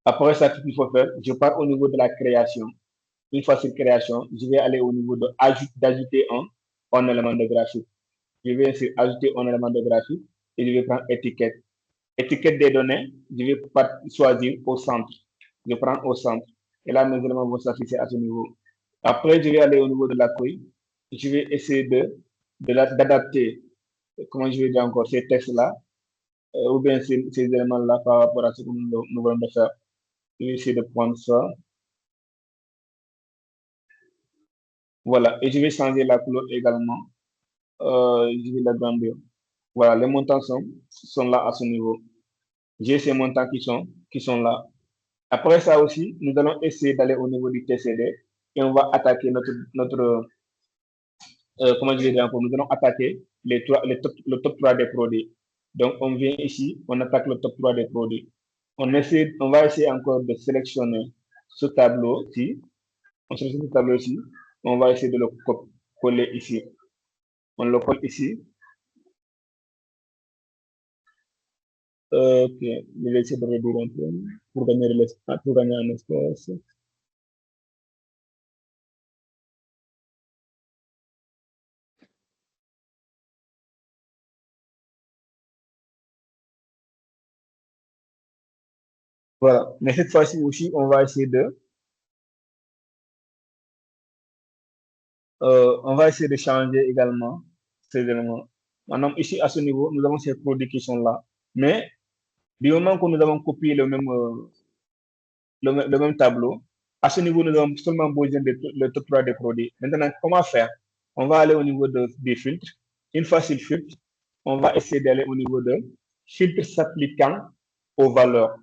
Après ça, ce qu'il faut faire, je pars au niveau de la création. Une fois sur création, je vais aller au niveau d'ajouter un élément de graphique. Je vais ajouter un élément de graphique et je vais prendre étiquette. Étiquette des données, je vais choisir au centre. Je prends au centre. Et là, mes éléments vont s'afficher à ce niveau. Après, je vais aller au niveau de l'accueil. Je vais essayer d'adapter, comment je vais dire encore, ces textes-là, ou bien ces éléments-là par rapport à ce que nous voulons faire. Je vais essayer de prendre ça. Voilà. Et je vais changer la couleur également. Je vais l'agrandir. Voilà, les montants sont là à ce niveau. J'ai ces montants qui sont là. Après ça aussi, nous allons essayer d'aller au niveau du TCD et on va attaquer comment je vais dire encore, nous allons attaquer le top 3 des produits. Donc, on vient ici, on attaque le top 3 des produits. On va essayer encore de sélectionner ce tableau-ci. On sélectionne ce tableau-ci. On va essayer de le coller ici. On le colle ici. Ok, je vais essayer de réduire un peu pour gagner un espace. Voilà. Mais cette fois-ci aussi, on va essayer de changer également ces éléments. Maintenant, ici, à ce niveau, nous avons ces produits qui sont là. Mais du moment que nous avons copié le même tableau, à ce niveau, nous avons seulement besoin de le top 3 des produits. Maintenant, comment faire? On va aller au niveau des filtres. Une fois sur le filtre, on va essayer d'aller au niveau de filtre s'appliquant aux valeurs.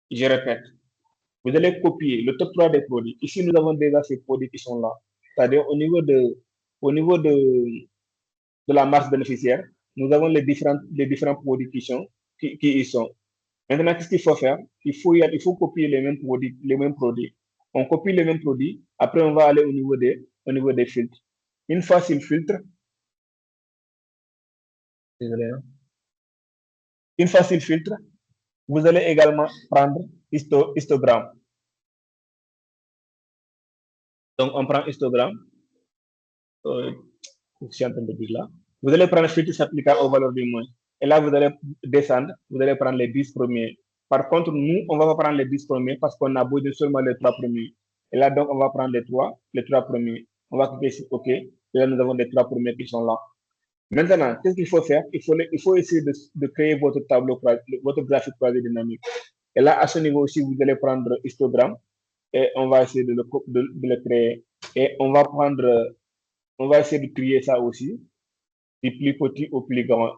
Je répète, vous allez copier le top 3 des produits. Ici, nous avons déjà ces produits qui sont là. C'est-à-dire au niveau de la masse bénéficiaire, nous avons les différents produits qui y sont. Maintenant, qu'est-ce qu'il faut faire? Il faut copier les mêmes produits. On copie les mêmes produits. Après, on va aller au niveau des filtres. Une fois sur le filtre, désolé, hein. Une fois sur le filtre, vous allez également prendre histogramme. Donc, on prend histogramme. Euh, je suis en train de dire là. Vous allez prendre le filtre s'appliquant aux valeurs du moins. Et là, vous allez descendre. Vous allez prendre les 10 premiers. Par contre, nous, on va pas prendre les 10 premiers parce qu'on a besoin seulement les 3 premiers. Et là, donc, on va prendre les trois premiers. On va cliquer sur OK. Et là, nous avons les 3 premiers qui sont là. Maintenant, qu'est-ce qu'il faut faire? Il faut essayer de créer votre tableau, votre graphique croisé dynamique. Et là, à ce niveau aussi, vous allez prendre histogramme et on va essayer de le créer. Et on va essayer de trier ça aussi, du plus petit au plus grand.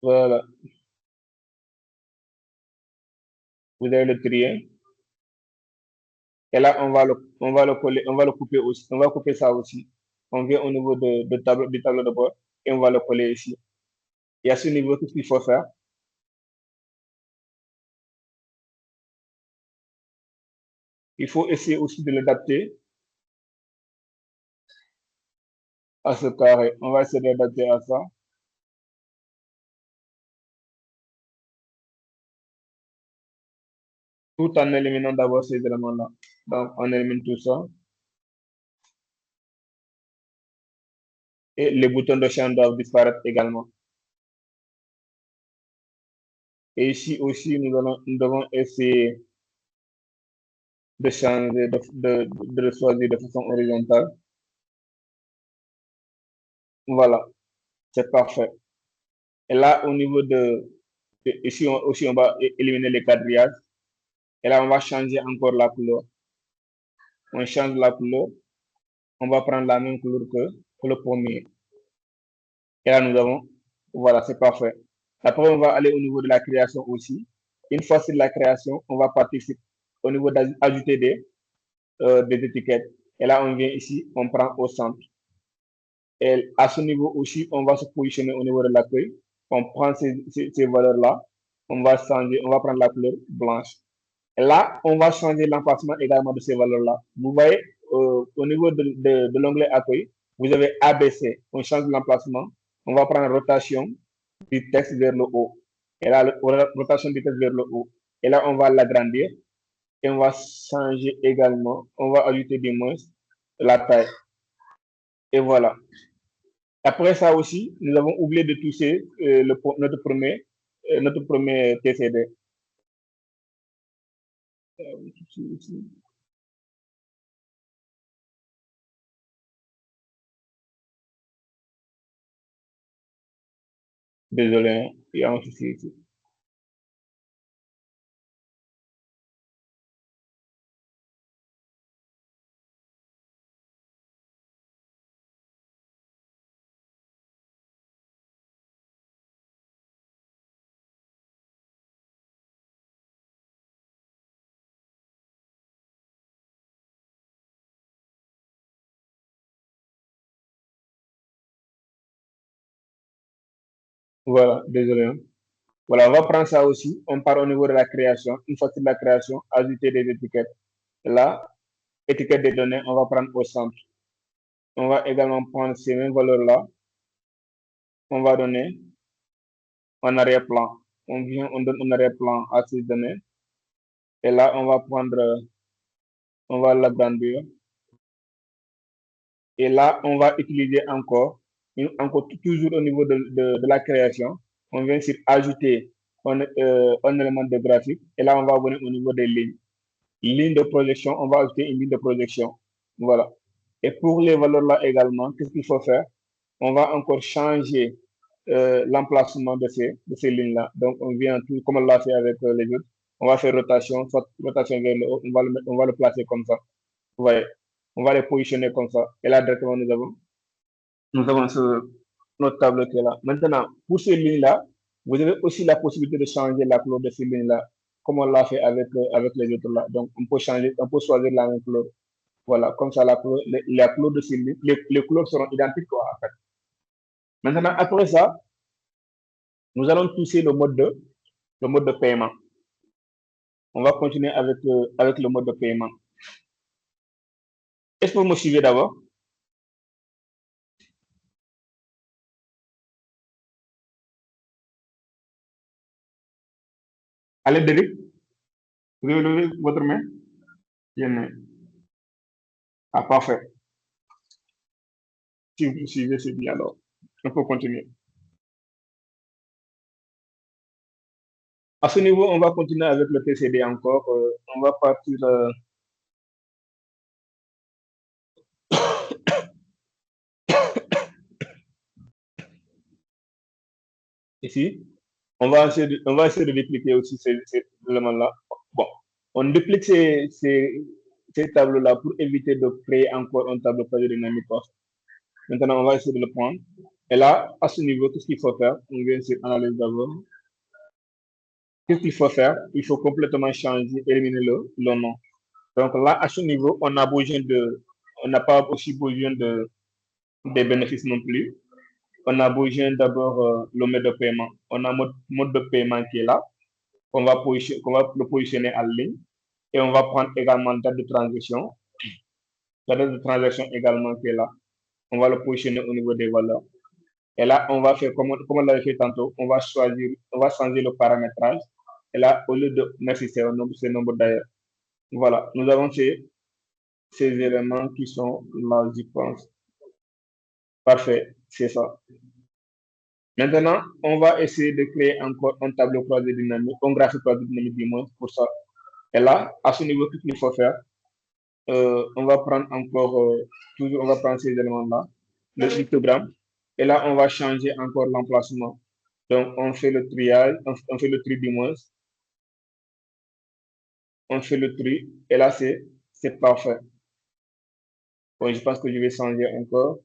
Voilà, vous allez le trier. Et là, on va le coller, on va le couper aussi. On va couper ça aussi. On vient au niveau du tableau de bord et on va le coller ici. Et à ce niveau, qu'est-ce qu'il faut faire? Il faut essayer aussi de l'adapter à ce carré. On va essayer de l'adapter à ça, tout en éliminant d'abord ces éléments-là. Donc, on élimine tout ça. Et les boutons de champ doivent disparaître également. Et ici aussi, nous devons essayer de changer, de le choisir de façon horizontale. Voilà, c'est parfait. Et là, ici aussi, on va éliminer les quadrillages. Et là, on va changer encore la couleur. On change la couleur. On va prendre la même couleur que le premier. Et là, voilà, c'est parfait. Après, on va aller au niveau de la création aussi. Une fois sur la création, on va participer au niveau d'ajouter des étiquettes. Et là, on vient ici, on prend au centre. Et à ce niveau aussi, on va se positionner au niveau de l'accueil. On prend ces valeurs-là. On va prendre la couleur blanche. Et là, on va changer l'emplacement également de ces valeurs-là. Vous voyez, au niveau de l'onglet accueil, vous avez ABC. On change l'emplacement. On va prendre rotation du texte vers le haut. Et là, rotation du texte vers le haut. Et là, on va l'agrandir. Et on va changer également. On va ajouter des moins la taille. Et voilà. Après ça aussi, nous avons oublié de toucher notre premier TCD. Désolé, hein, il y a un souci ici. Voilà, désolé, hein. Voilà, on va prendre ça aussi. On part au niveau de la création. Une fois que la création, ajouter des étiquettes. Là, étiquette des données, on va prendre au centre. On va également prendre ces mêmes valeurs-là. On va donner un arrière-plan. On donne un arrière-plan à ces données. Et là, on va l'agrandir. Et là, on va utiliser encore toujours au niveau de la création. On vient ici ajouter un élément de graphique. Et là, on va venir au niveau des lignes. Ligne de projection, on va ajouter une ligne de projection. Voilà. Et pour les valeurs là également, qu'est-ce qu'il faut faire? On va encore changer l'emplacement de ces lignes-là. Donc, on vient tout, comme on l'a fait avec les autres, on va faire rotation, soit rotation vers le haut, on va le placer comme ça. Vous voyez, on va les positionner comme ça. Et là, directement, nous avons notre tableau qui est là. Maintenant, pour ces lignes-là, vous avez aussi la possibilité de changer la couleur de ces lignes-là, comme on l'a fait avec les autres là. Donc, on peut changer, on peut choisir la même couleur. Voilà, comme ça, la couleur de ces lignes, les couleurs seront identiques, quoi, en fait. Maintenant, après ça, nous allons toucher le mode de paiement. On va continuer avec le mode de paiement. Est-ce que vous me suivez d'abord? Allez, Derek, vous avez levé votre main? Bien. Ah, parfait. Si vous me suivez, c'est bien alors. On peut continuer. À ce niveau, on va continuer avec le TCD encore. On va partir ici. On va essayer de dupliquer aussi ces éléments-là. Bon, on duplique ces tableaux-là pour éviter de créer encore un tableau quasi dynamique. Maintenant, on va essayer de le prendre. Et là, à ce niveau, qu'est-ce qu'il faut faire? On vient sur analyse d'abord. Qu'est-ce qu'il faut faire? Il faut complètement changer, éliminer le nom. Donc là, à ce niveau, on n'a pas aussi besoin des bénéfices non plus. On a besoin d'abord le mode de paiement. On a mode de paiement qui est là, qu'on va le positionner en ligne. Et on va prendre également date de transaction. La date de transaction également qui est là. On va le positionner au niveau des valeurs. Et là, on va faire comme on l'avait fait tantôt, on va changer le paramétrage. Et là, au lieu de, merci, c'est nombre d'ailleurs. Voilà, nous avons ces éléments qui sont là, je pense. Parfait, c'est ça. Maintenant, on va essayer de créer encore un tableau croisé dynamique, un graphique croisé dynamique du moins pour ça. Et là, à ce niveau, qu'est-ce qu'il faut faire? On va prendre encore, toujours, on va prendre ces éléments-là, le histogramme. Et là, on va changer encore l'emplacement. Donc, on fait le triage, on fait le tri du moins. On fait le tri. Et là, c'est parfait. Bon, je pense que je vais changer encore.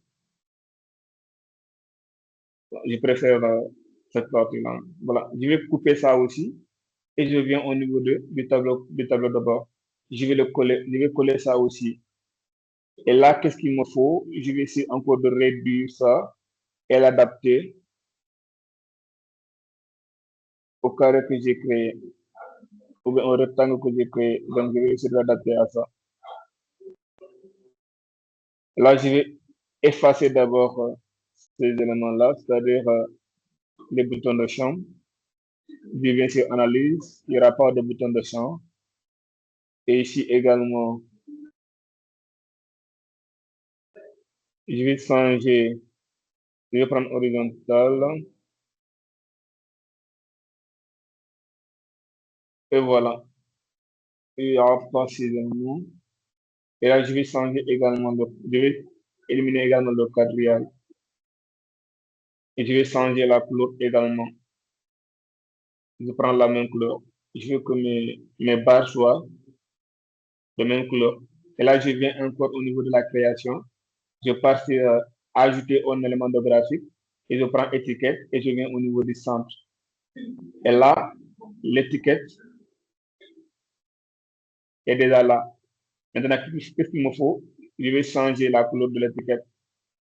Je préfère cette partie-là. Voilà. Je vais couper ça aussi. Et je viens au niveau du tableau de bord. Je vais coller ça aussi. Et là, qu'est-ce qu'il me faut? Je vais essayer encore de réduire ça et l'adapter au carré que j'ai créé, ou bien au rectangle que j'ai créé. Donc, je vais essayer de l'adapter à ça. Là, je vais effacer d'abord ces éléments-là, c'est-à-dire les boutons de champ. Je viens sur analyse, il n'y aura pas de bouton de champ. Et ici également, je vais changer, je vais prendre horizontal. Et voilà. Il n'y aura pas ces éléments. Et là, je vais changer également, je vais éliminer également le quadrillage. Et je vais changer la couleur également. Je prends la même couleur. Je veux que mes barres soient de même couleur. Et là, je viens encore au niveau de la création. Je pars sur ajouter un élément de graphique et je prends étiquette et je viens au niveau du centre. Et là, l'étiquette est déjà là. Maintenant, qu'est-ce qu'il me faut? Je vais changer la couleur de l'étiquette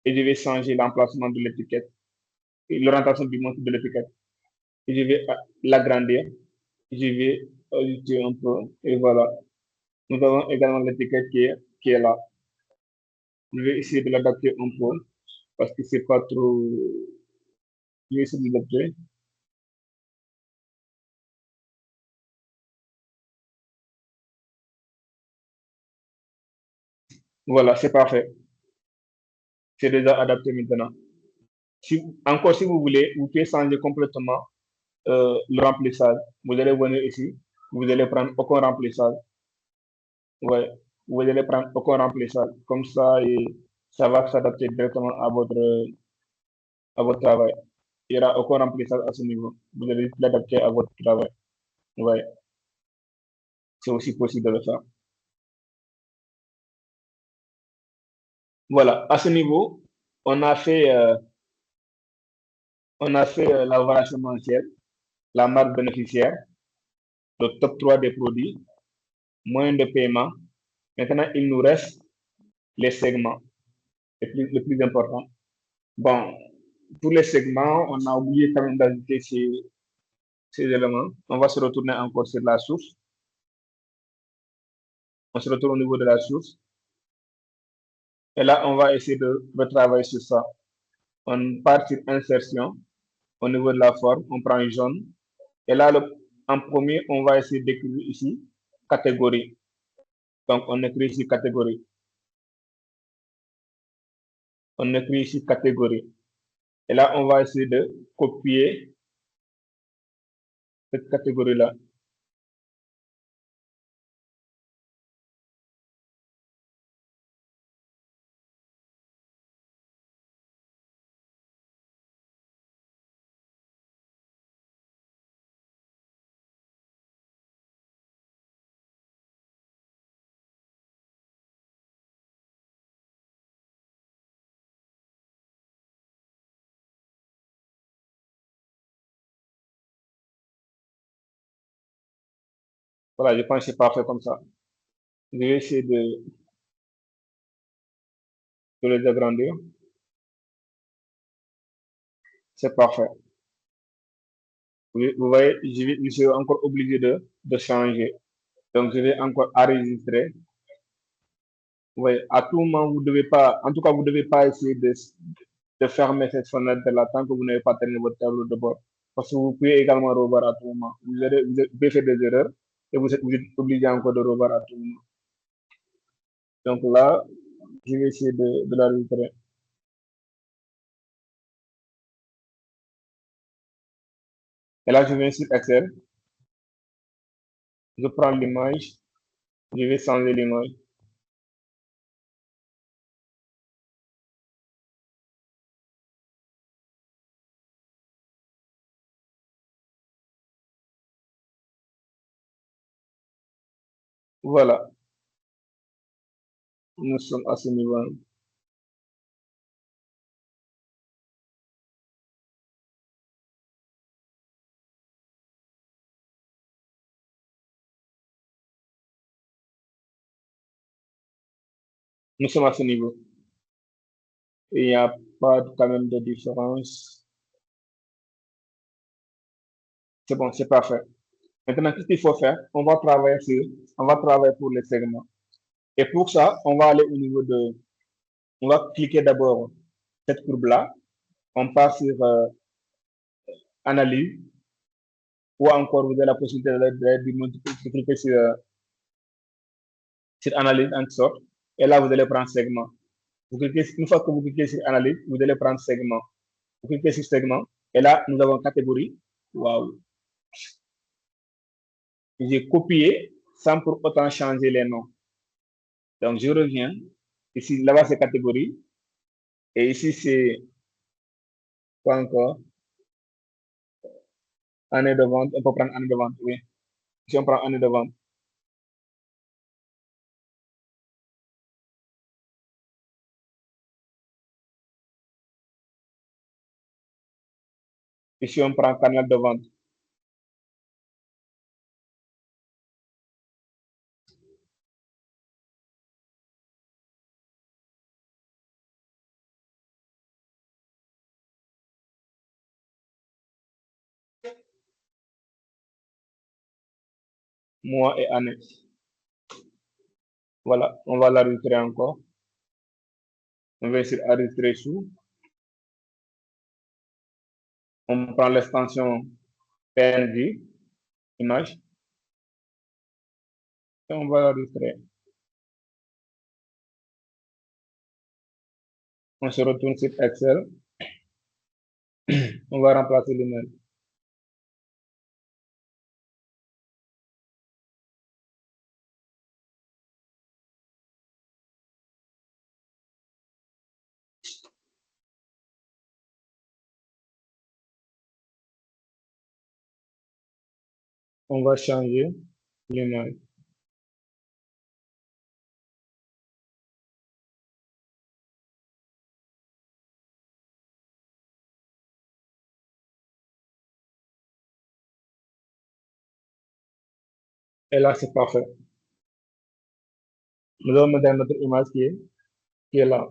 et je vais changer l'emplacement de l'étiquette. l'orientation du montre de l'étiquette. Je vais l'agrandir, je vais ajouter un peu, et voilà. Nous avons également l'étiquette qui est là. Je vais essayer de l'adapter un peu parce que c'est pas trop. Je vais essayer de l'adapter. Voilà, c'est parfait. C'est déjà adapté maintenant. Encore, si vous voulez, vous pouvez changer complètement le remplissage. Vous allez venir ici, vous allez prendre aucun remplissage. Ouais, vous allez prendre aucun remplissage. Comme ça, et ça va s'adapter directement à votre travail. Il n'y aura aucun remplissage à ce niveau. Vous allez l'adapter à votre travail. Ouais, c'est aussi possible de le faire. Voilà, à ce niveau, on a fait, euh, on a fait la variation mensuelle, la marque bénéficiaire, le top 3 des produits, moyen de paiement. Maintenant, il nous reste les segments, le plus important. Bon, pour les segments, on a oublié quand même d'ajouter ces éléments. On va se retourner encore sur la source. On se retourne au niveau de la source. Et là, on va essayer de retravailler sur ça. On part sur insertion. Au niveau de la forme, on prend une jaune. Et là, en premier, on va essayer d'écrire ici catégorie. Donc, on écrit ici catégorie. On écrit ici catégorie. Et là, on va essayer de copier cette catégorie-là. Voilà, je pense que c'est parfait comme ça. Je vais essayer de les agrandir. C'est parfait. Vous voyez, je suis encore obligé de changer. Donc, je vais encore enregistrer. Oui, à tout moment, vous devez pas, en tout cas, vous devez pas essayer de fermer cette fenêtre-là tant que vous n'avez pas terminé votre tableau de bord. Parce que vous pouvez également revoir à tout moment. Vous pouvez faire des erreurs et vous êtes obligé encore de revoir à tout moment. Donc là, je vais essayer de l'enregistrer. Et là, je viens sur Excel, je prends l'image, je vais changer l'image. Voilà, nous sommes à ce niveau. Nous sommes à ce niveau. Et il n'y a pas quand même de différence. C'est bon, c'est parfait. Maintenant, qu'est-ce qu'il faut faire? On va travailler pour les segments. Et pour ça, on va cliquer d'abord cette courbe-là. On part sur analyse, ou encore vous avez la possibilité de cliquer sur analyse en sorte. Et là, vous allez prendre segment. Une fois que vous cliquez sur analyse, vous allez prendre segment. Vous cliquez sur segment. Et là, nous avons catégorie. Waouh. J'ai copié sans pour autant changer les noms. Donc, je reviens. Ici, là-bas, c'est catégorie. Et ici, c'est quoi encore? Année de vente. On peut prendre année de vente, oui. Si on prend année de vente. Ici, on prend canal de vente. mois et année. Voilà, on va l'enregistrer encore. On va essayer d'enregistrer sous. On prend l'extension PNG, image, et on va l'enregistrer. On se retourne sur Excel. On va remplacer l'email. On va changer l'email. Et là, c'est parfait. Nous allons mettre notre image qui est là.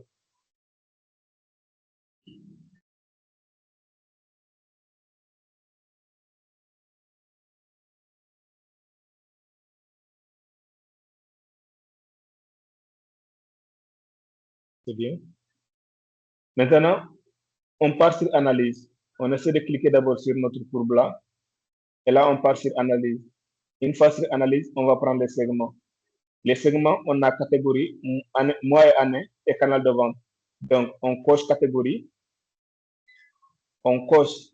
C'est bien. Maintenant, on part sur analyse. On essaie de cliquer d'abord sur notre courbe là. Et là, on part sur analyse. Une fois sur analyse, on va prendre les segments. Les segments, on a catégorie, mois et année et canal de vente. Donc, on coche catégorie, on coche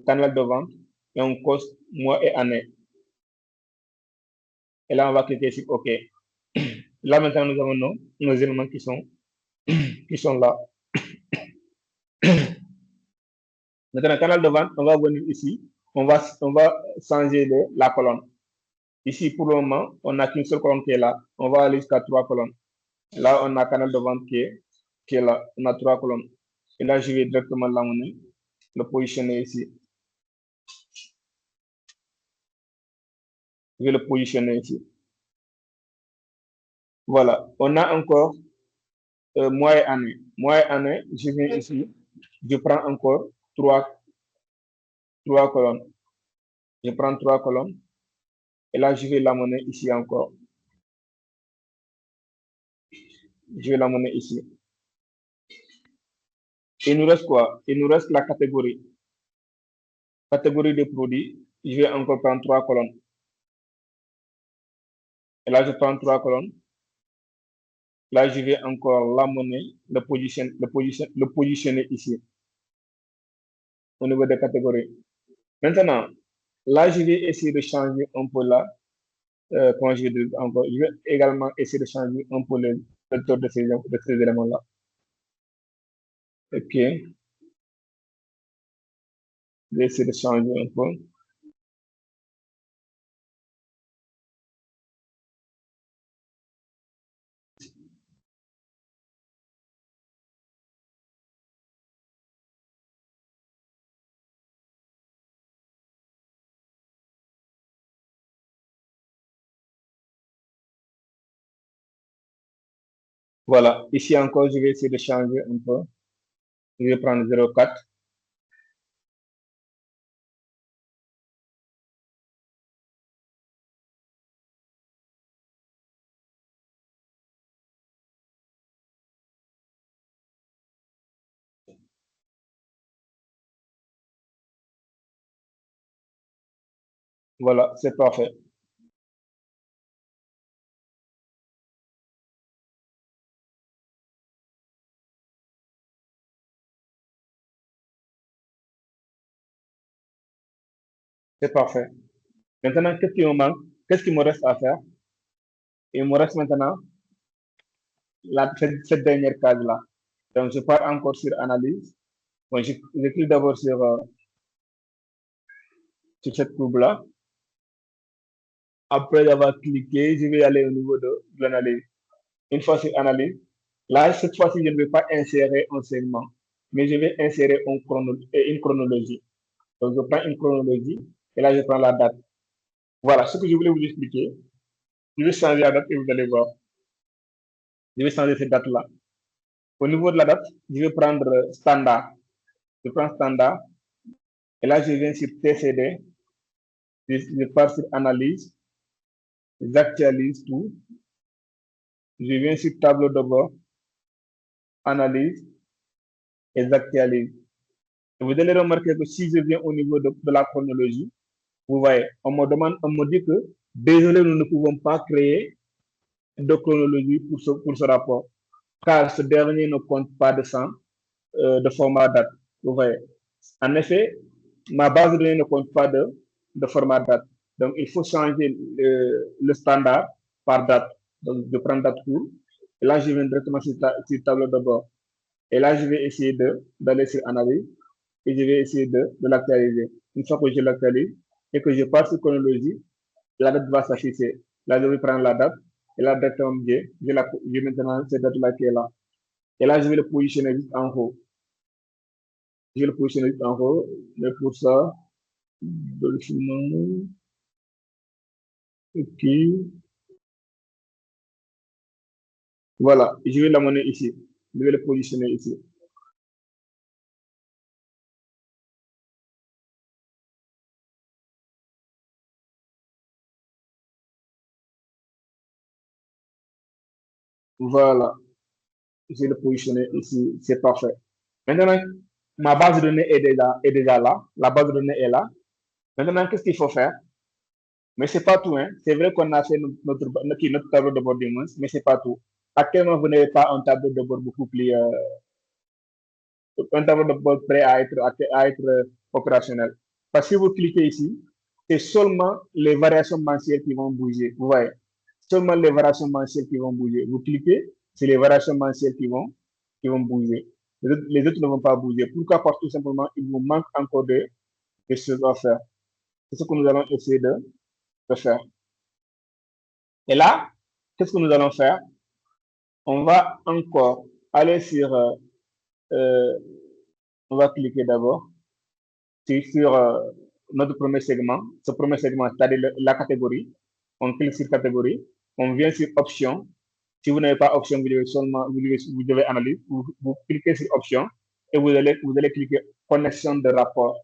canal de vente et on coche mois et année. Et là, on va cliquer sur OK. Là, maintenant, nous avons nos éléments qui sont là. Maintenant, canal de vente, on va venir ici. On va changer la colonne. Ici, pour le moment, on n'a qu'une seule colonne qui est là. On va aller jusqu'à 3 colonnes. Là, on a canal de vente qui est là. On a 3 colonnes. Et là, je vais directement l'amener, le positionner ici. Je vais le positionner ici. Voilà. On a encore mois et année. Mois et année, je viens ici. Je prends encore 3 colonnes. Je prends 3 colonnes. Et là, je vais l'amener ici encore. Je vais l'amener ici. Il nous reste quoi? Il nous reste la catégorie. Catégorie de produits. Je vais encore prendre 3 colonnes. Et là, je prends 3 colonnes. Là, je vais encore l'amener, le positionner ici, au niveau des catégories. Maintenant, là, je vais essayer de changer un peu là. Quand je vais encore, je vais également essayer de changer un peu le taux de ces éléments-là. OK. Je vais essayer de changer un peu. Voilà. Ici encore, je vais essayer de changer un peu. Je vais prendre 0,4. Voilà, c'est parfait. C'est parfait. Maintenant, qu'est-ce qui me manque? Qu'est-ce qu'il me reste à faire? Il me reste maintenant cette dernière case-là. Donc, je pars encore sur analyse. Bon, je clique d'abord sur cette courbe-là. Après avoir cliqué, je vais aller au niveau de l'analyse. Une fois sur analyse, là, cette fois-ci, je ne vais pas insérer un segment, mais je vais insérer une chronologie. Donc, je prends une chronologie et là, je prends la date. Voilà ce que je voulais vous expliquer. Je vais changer la date et vous allez voir. Je vais changer cette date-là. Au niveau de la date, je vais prendre standard. Je prends standard et là, je viens sur TCD. Je pars sur analyse. j'actualise tout, je viens sur tableau de bord, analyse et j'actualise. Vous allez remarquer que si je viens au niveau de la chronologie, vous voyez, on me dit que désolé, nous ne pouvons pas créer de chronologie pour ce rapport, car ce dernier ne compte pas de format date. Vous voyez. En effet, ma base de données ne compte pas de format date. Donc, il faut changer le standard par date. Donc, je prends date court. Et là, je viens directement sur le tableau de bord. Et là, je vais essayer d'aller sur analyse et je vais essayer de l'actualiser. Une fois que je l'actualise et que je passe sur chronologie, la date va s'afficher. Là, je vais prendre la date et la date j'ai maintenant cette date-là qui est là. Et là, je vais le positionner juste en haut. Je vais le positionner juste en haut. Mais pour ça, doucement. OK. Voilà, je vais l'amener ici. Je vais le positionner ici. Voilà, je vais le positionner ici. C'est parfait. Maintenant, ma base de données est déjà là. La base de données est là. Maintenant, qu'est-ce qu'il faut faire? Mais c'est pas tout, hein. C'est vrai qu'on a fait notre tableau de bord d'immense, mais c'est pas tout. Actuellement, vous n'avez pas un tableau de bord beaucoup plus, un tableau de bord prêt à être opérationnel. Parce que si vous cliquez ici, c'est seulement les variations mensuelles qui vont bouger. Vous voyez, seulement les variations mensuelles qui vont bouger. Vous cliquez, c'est les variations mensuelles qui vont bouger. Les autres ne vont pas bouger. Pourquoi? Parce que tout simplement, il vous manque encore de choses à faire. C'est ce que nous allons essayer de faire. Et là, qu'est-ce que nous allons faire? On va encore aller sur, euh, on va cliquer d'abord sur notre premier segment. Ce premier segment, c'est-à-dire la catégorie. On clique sur catégorie. On vient sur option. Si vous n'avez pas option, vous devez seulement, vous devez analyse. Vous cliquez sur option et vous allez cliquer connexion de rapport.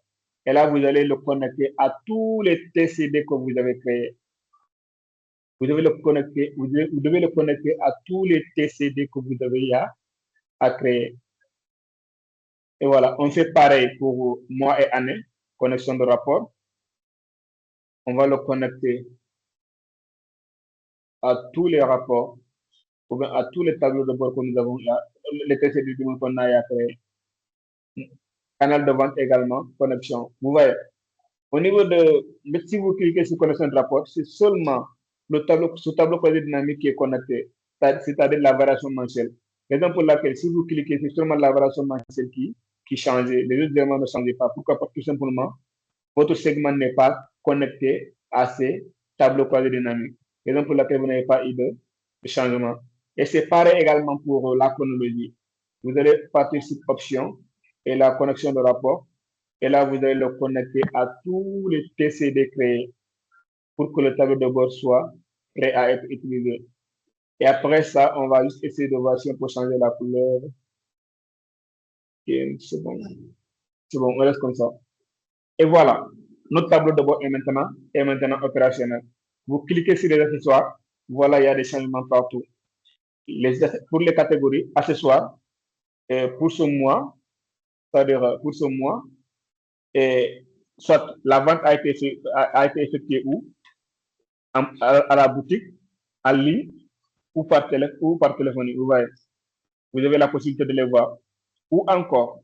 Et là, vous allez le connecter à tous les TCD que vous avez créés. Vous devez le connecter, vous devez le connecter à tous les TCD que vous avez à créer. Et voilà, on fait pareil pour mois et année, connexion de rapport. On va le connecter à tous les rapports, ou bien à tous les tableaux de bord que nous avons là, les TCD qu'on a à créer. Canal de vente également, connexion. Vous voyez, au niveau de, si vous cliquez sur connexion de rapport, c'est seulement ce tableau croisé dynamique qui est connecté, c'est-à-dire la variation mensuelle. Raison pour laquelle, si vous cliquez, c'est seulement la variation mensuelle qui change. Les autres éléments ne changent pas. Pourquoi? Parce que tout simplement, votre segment n'est pas connecté à ces tableaux croisés dynamiques. Raison pour laquelle vous n'avez pas eu de changement. Et c'est pareil également pour la chronologie. Vous allez partir sur option et la connexion de rapport. Et là, vous allez le connecter à tous les TCD créés pour que le tableau de bord soit prêt à être utilisé. Et après ça, on va juste essayer de voir si on peut changer la couleur. Okay, c'est bon. C'est bon, on reste comme ça. Et voilà, notre tableau de bord est maintenant opérationnel. Vous cliquez sur les accessoires, voilà, il y a des changements partout. Pour les catégories, accessoires, pour ce mois, c'est-à-dire pour ce mois, et soit la vente a été effectuée où? À la boutique, en ligne ou par téléphonie. Vous voyez, vous avez la possibilité de les voir. Ou encore,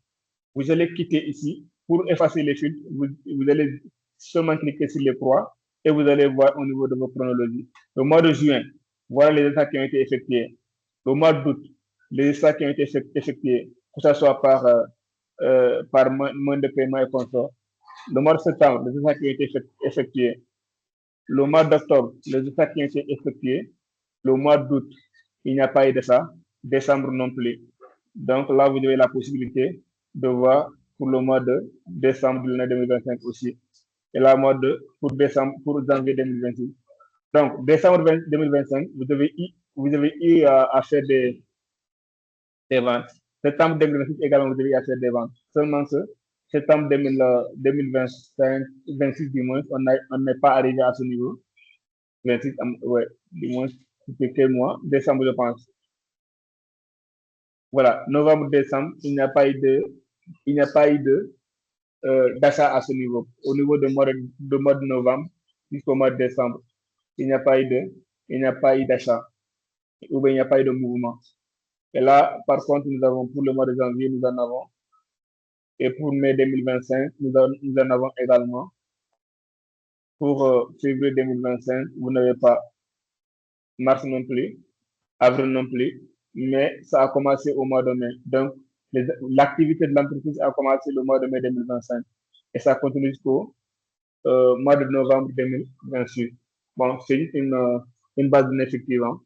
vous allez quitter ici pour effacer les filtres. Vous allez seulement cliquer sur les proies et vous allez voir au niveau de vos chronologies. Le mois de juin, voilà les états qui ont été effectués. Le mois d'août, les états qui ont été effectués, que ce soit par moyen de paiement et consort. Le mois de septembre, les états qui ont été effectués. Le mois d'octobre, les états qui ont été effectués. Le mois d'août, il n'y a pas eu de ça. Décembre non plus. Donc là, vous avez la possibilité de voir pour le mois de décembre de l'année 2025 aussi. Et là, pour janvier 2026. Donc, décembre 2025, vous avez eu à faire des ventes. Septembre 2026 également, vous avez eu à faire des ventes. Seulement ce, septembre 2025, 26 du moins, on n'est pas arrivé à ce niveau. 26, ouais, du moins, c'était quel mois? Décembre, je pense. Voilà, novembre, décembre, il n'y a pas eu d'achat à ce niveau. Au niveau de mois de novembre jusqu'au mois de décembre, il n'y a pas eu il n'y a pas eu d'achat, ou bien il n'y a pas eu de mouvement. Et là, par contre, nous avons pour le mois de janvier, nous en avons, et pour mai 2025, nous en avons également. Pour février 2025, vous n'avez pas mars non plus, avril non plus, mais ça a commencé au mois de mai. Donc, l'activité de l'entreprise a commencé le mois de mai 2025 et ça continue jusqu'au mois de novembre 2026. Bon, c'est juste une base d'ineffective, hein.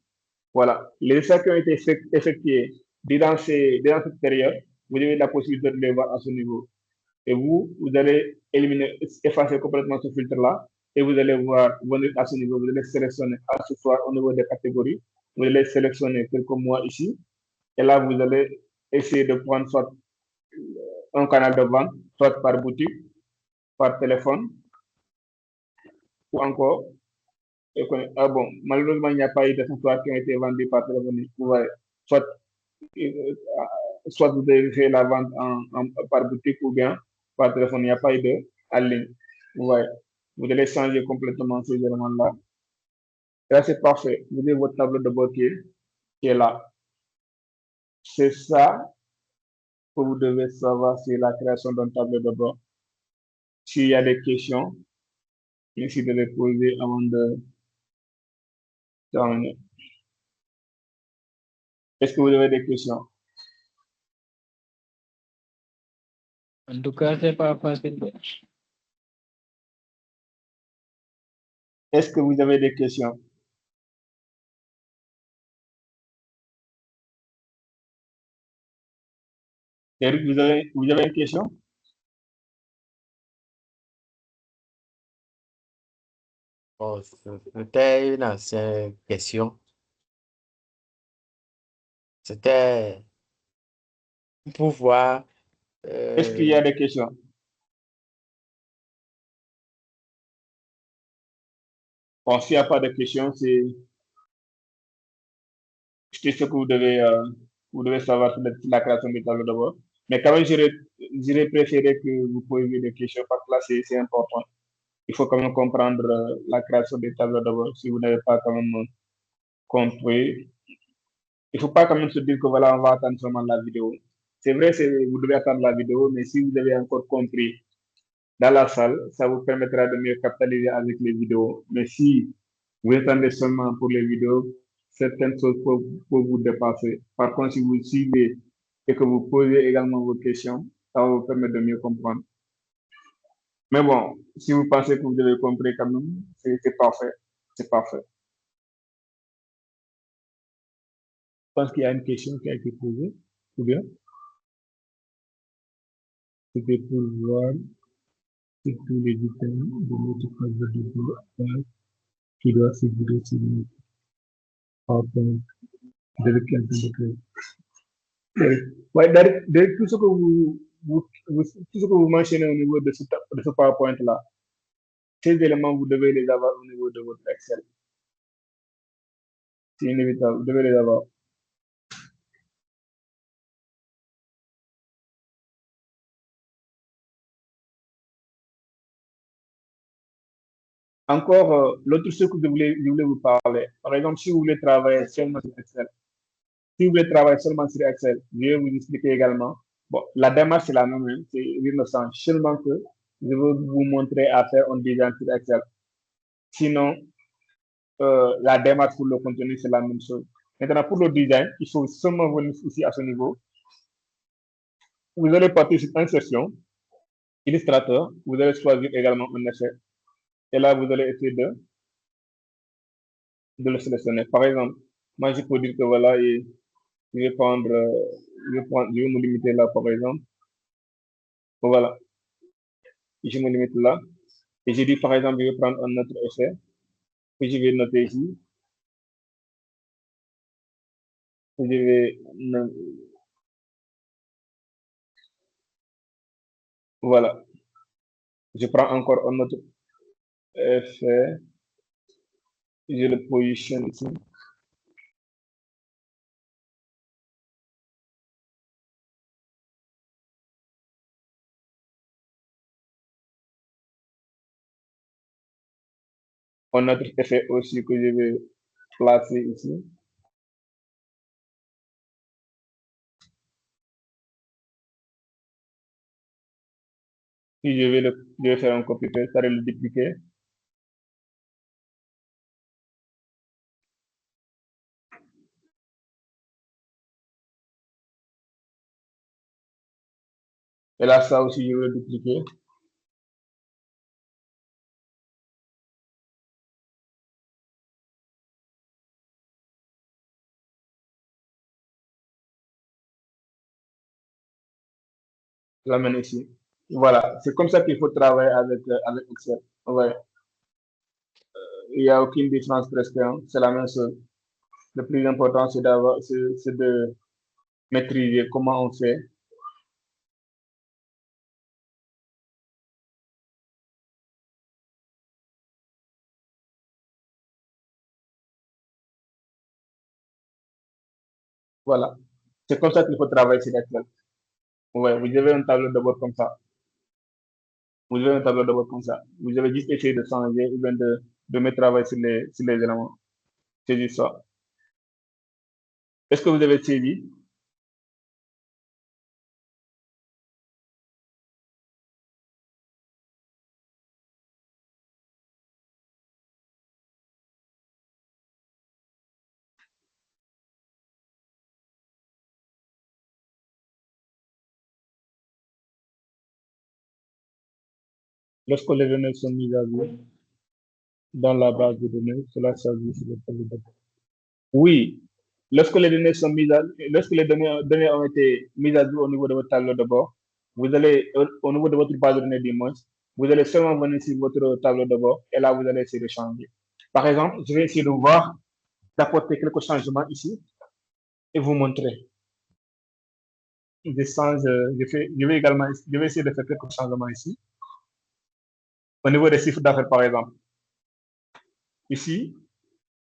Voilà. Les essais qui ont été effectués durant cette période, vous avez la possibilité de les voir à ce niveau. Et vous allez éliminer, effacer complètement ce filtre-là et vous allez voir, venir à ce niveau, vous allez sélectionner à ce soir au niveau des catégories, vous allez sélectionner quelques mois ici et là, vous allez essayer de prendre soit un canal de vente, soit par boutique, par téléphone ou encore, ah bon, malheureusement, il n'y a pas eu d'accessoires qui ont été vendus par téléphone. Vous voyez, soit, euh, soit vous avez fait la vente par boutique ou bien par téléphone, il n'y a pas eu de en ligne. Vous voyez, vous allez changer complètement ces éléments-là. Là, c'est parfait. Vous avez votre tableau de bord qui est là. C'est ça que vous devez savoir sur la création d'un tableau de bord. S'il y a des questions, merci de les poser avant de terminer. Est-ce que vous avez des questions? En tout cas, c'est pas facile. Est-ce que vous avez des questions? Eric, vous avez une question? Bon, c'était une ancienne question. C'était pour voir. Est-ce qu'il y euh, a des questions? Bon, s'il n'y a pas de questions, c'est ce que vous devez savoir sur la création du tableau de bord. Mais quand même, j'aurais préféré que vous posiez des questions parce que là, c'est important. Il faut quand même comprendre la création des tableaux de bord. Si vous n'avez pas quand même compris, il ne faut pas quand même se dire que voilà, on va attendre seulement la vidéo. C'est vrai, vous devez attendre la vidéo, mais si vous avez encore compris dans la salle, ça vous permettra de mieux capitaliser avec les vidéos. Mais si vous attendez seulement pour les vidéos, certaines choses peuvent vous dépasser. Par contre, si vous suivez et que vous posez également vos questions, ça va vous permettre de mieux comprendre. Mais bon, si vous pensez que vous avez compris quand même, c'est parfait. C'est parfait. Je pense qu'il y a une question qui a été posée. Ou bien, c'était pour voir si tous les détails de notre page de vidéo qui doit figurer sur notre PowerPoint de lequel. Ouais, tout ce que tout ce que vous mentionnez au niveau de ce PowerPoint-là, ces éléments, vous devez les avoir au niveau de votre Excel. C'est inévitable, vous devez les avoir. Encore, l'autre chose que je voulais vous parler, par exemple, si vous voulez travailler seulement sur Excel, si vous voulez travailler seulement sur Excel, je vais vous expliquer également. Bon, la démarche, c'est la même, hein, c'est l'innocent, seulement que je veux vous montrer à faire un design sur Excel. Sinon, la démarche pour le contenu, c'est la même chose. Maintenant, pour le design, il faut seulement venir ici à ce niveau. Vous allez partir sur insertion, illustrateur, vous allez choisir également un effet. Et là, vous allez essayer de le sélectionner. Par exemple, moi, je peux dire que voilà, et je vais prendre, je vais me limiter là, par exemple. Voilà, je me limite là. Et je dis, par exemple, je vais prendre un autre effet que je vais noter ici. Je vais, voilà, je prends encore un autre effet. Je le positionne ici. Un autre effet aussi que je vais placer ici. Si je vais faire un copy-paste, ça va le dupliquer. Et là, ça aussi, je vais le dupliquer. Je l'amène ici. Voilà, c'est comme ça qu'il faut travailler avec Excel. Ouais. Il n'y a aucune différence presque, hein. C'est la même chose. Le plus important, c'est de maîtriser comment on fait. Voilà. C'est comme ça qu'il faut travailler sur Excel. Ouais, vous avez un tableau de bord comme ça. Vous avez un tableau de bord comme ça. Vous avez juste essayé de changer ou bien de mettre travail sur les éléments. C'est juste ça. Est-ce que vous avez suivi? Lorsque les données sont mises à jour dans la base de données, cela s'agit sur le tableau de bord. Oui, lorsque les données ont été mises à jour au niveau de votre tableau de bord, vous allez, au niveau de votre base de données du moins, vous allez seulement venir sur votre tableau de bord et là, vous allez essayer de changer. Par exemple, je vais essayer de voir, d'apporter quelques changements ici et vous montrer. Je change, je vais essayer de faire quelques changements ici. Au niveau des chiffres d'affaires, par exemple. Ici,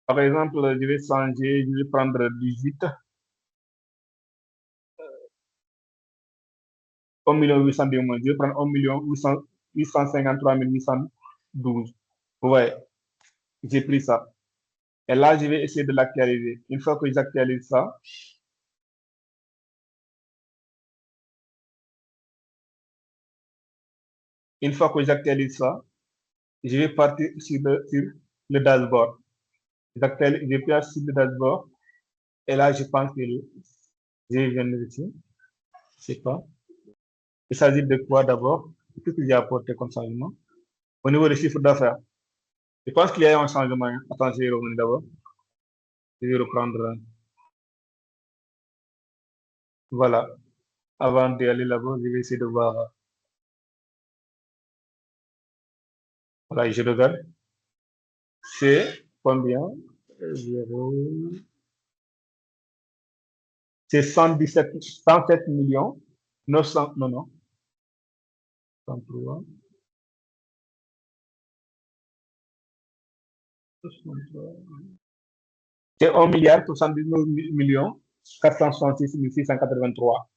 par exemple, je vais changer, je vais prendre 18, 1 800 000 moins. Je vais prendre 1 853 812. Ouais, j'ai pris ça. Et là, je vais essayer de l'actualiser. Une fois que j'actualise ça, une fois que j'actualise ça, je vais partir sur le dashboard. Je passe sur le dashboard. Et là, je pense que je viens de ici. Je sais pas. Il s'agit de quoi d'abord? Qu'est-ce que j'ai apporté comme changement? Au niveau des chiffres d'affaires, je pense qu'il y a eu un changement. Attends, je vais revenir d'abord. Je vais reprendre. Voilà. Avant d'aller là-bas, je vais essayer de voir. Voilà, je regarde. C'est combien? Zéro. C'est 107 millions 900. Non, non. 103, 63. C'est 1 milliard 79 millions 466 683.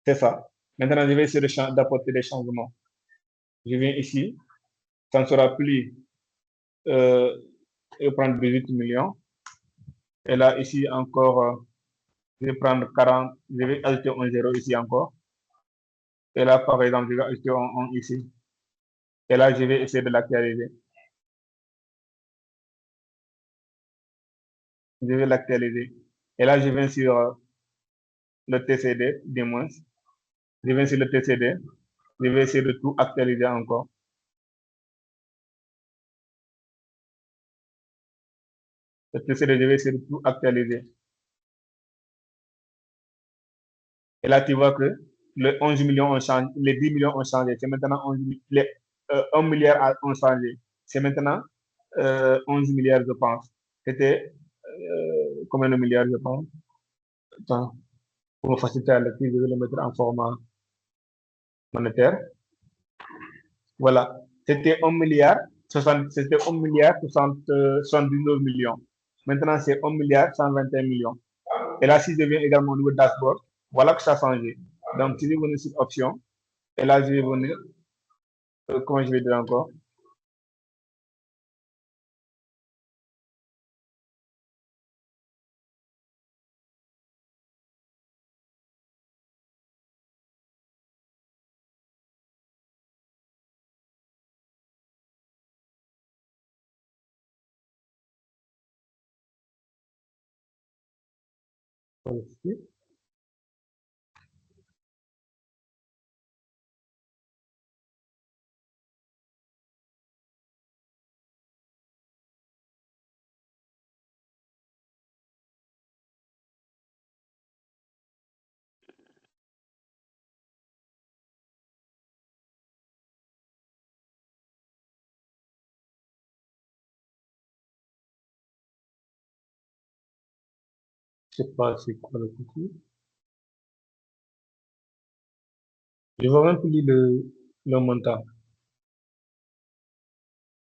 C'est ça. Maintenant, je vais essayer d'apporter des changements. Je viens ici. Ça ne sera plus. Je vais prendre 18 millions. Et là, ici encore, je vais prendre 40. Je vais ajouter un zéro ici encore. Et là, par exemple, je vais ajouter un ici. Et là, je vais essayer de l'actualiser. Je vais l'actualiser. Et là, je viens sur le TCD, du moins. Je viens sur le TCD. Je vais essayer de tout actualiser encore. Le TCD, je vais essayer de tout actualiser. Et là, tu vois que les 11 millions ont changé, les 10 millions ont changé. C'est maintenant 11, les, 1 milliard ont changé. C'est maintenant 11 milliards, je pense. C'était combien de milliards, je pense? Attends, pour me faciliter la lecture, je vais le mettre en format monétaire. Voilà. C'était 1 milliard c'était 1 milliard 79 millions. Maintenant, c'est 1 milliard 121 millions. Et là, si je viens également au niveau dashboard, voilà que ça a changé. Donc, si je vais venir sur option, et là, je vais venir, comment je vais dire encore? Ici. Je sais pas c'est quoi le petit. Je vais remplir le montant.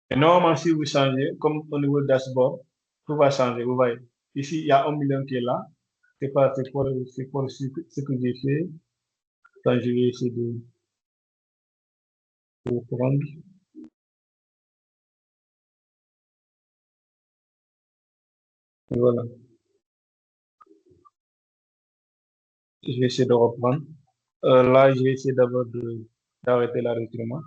Et normalement, si vous changez, comme au niveau du dashboard, tout va changer. Vous voyez, ici, il y a 1 million qui est là. C'est pour ce que j'ai fait. Quand je vais essayer de prendre. Et voilà. Je vais essayer de reprendre. Là, je vais essayer d'abord d'arrêter l'enregistrement.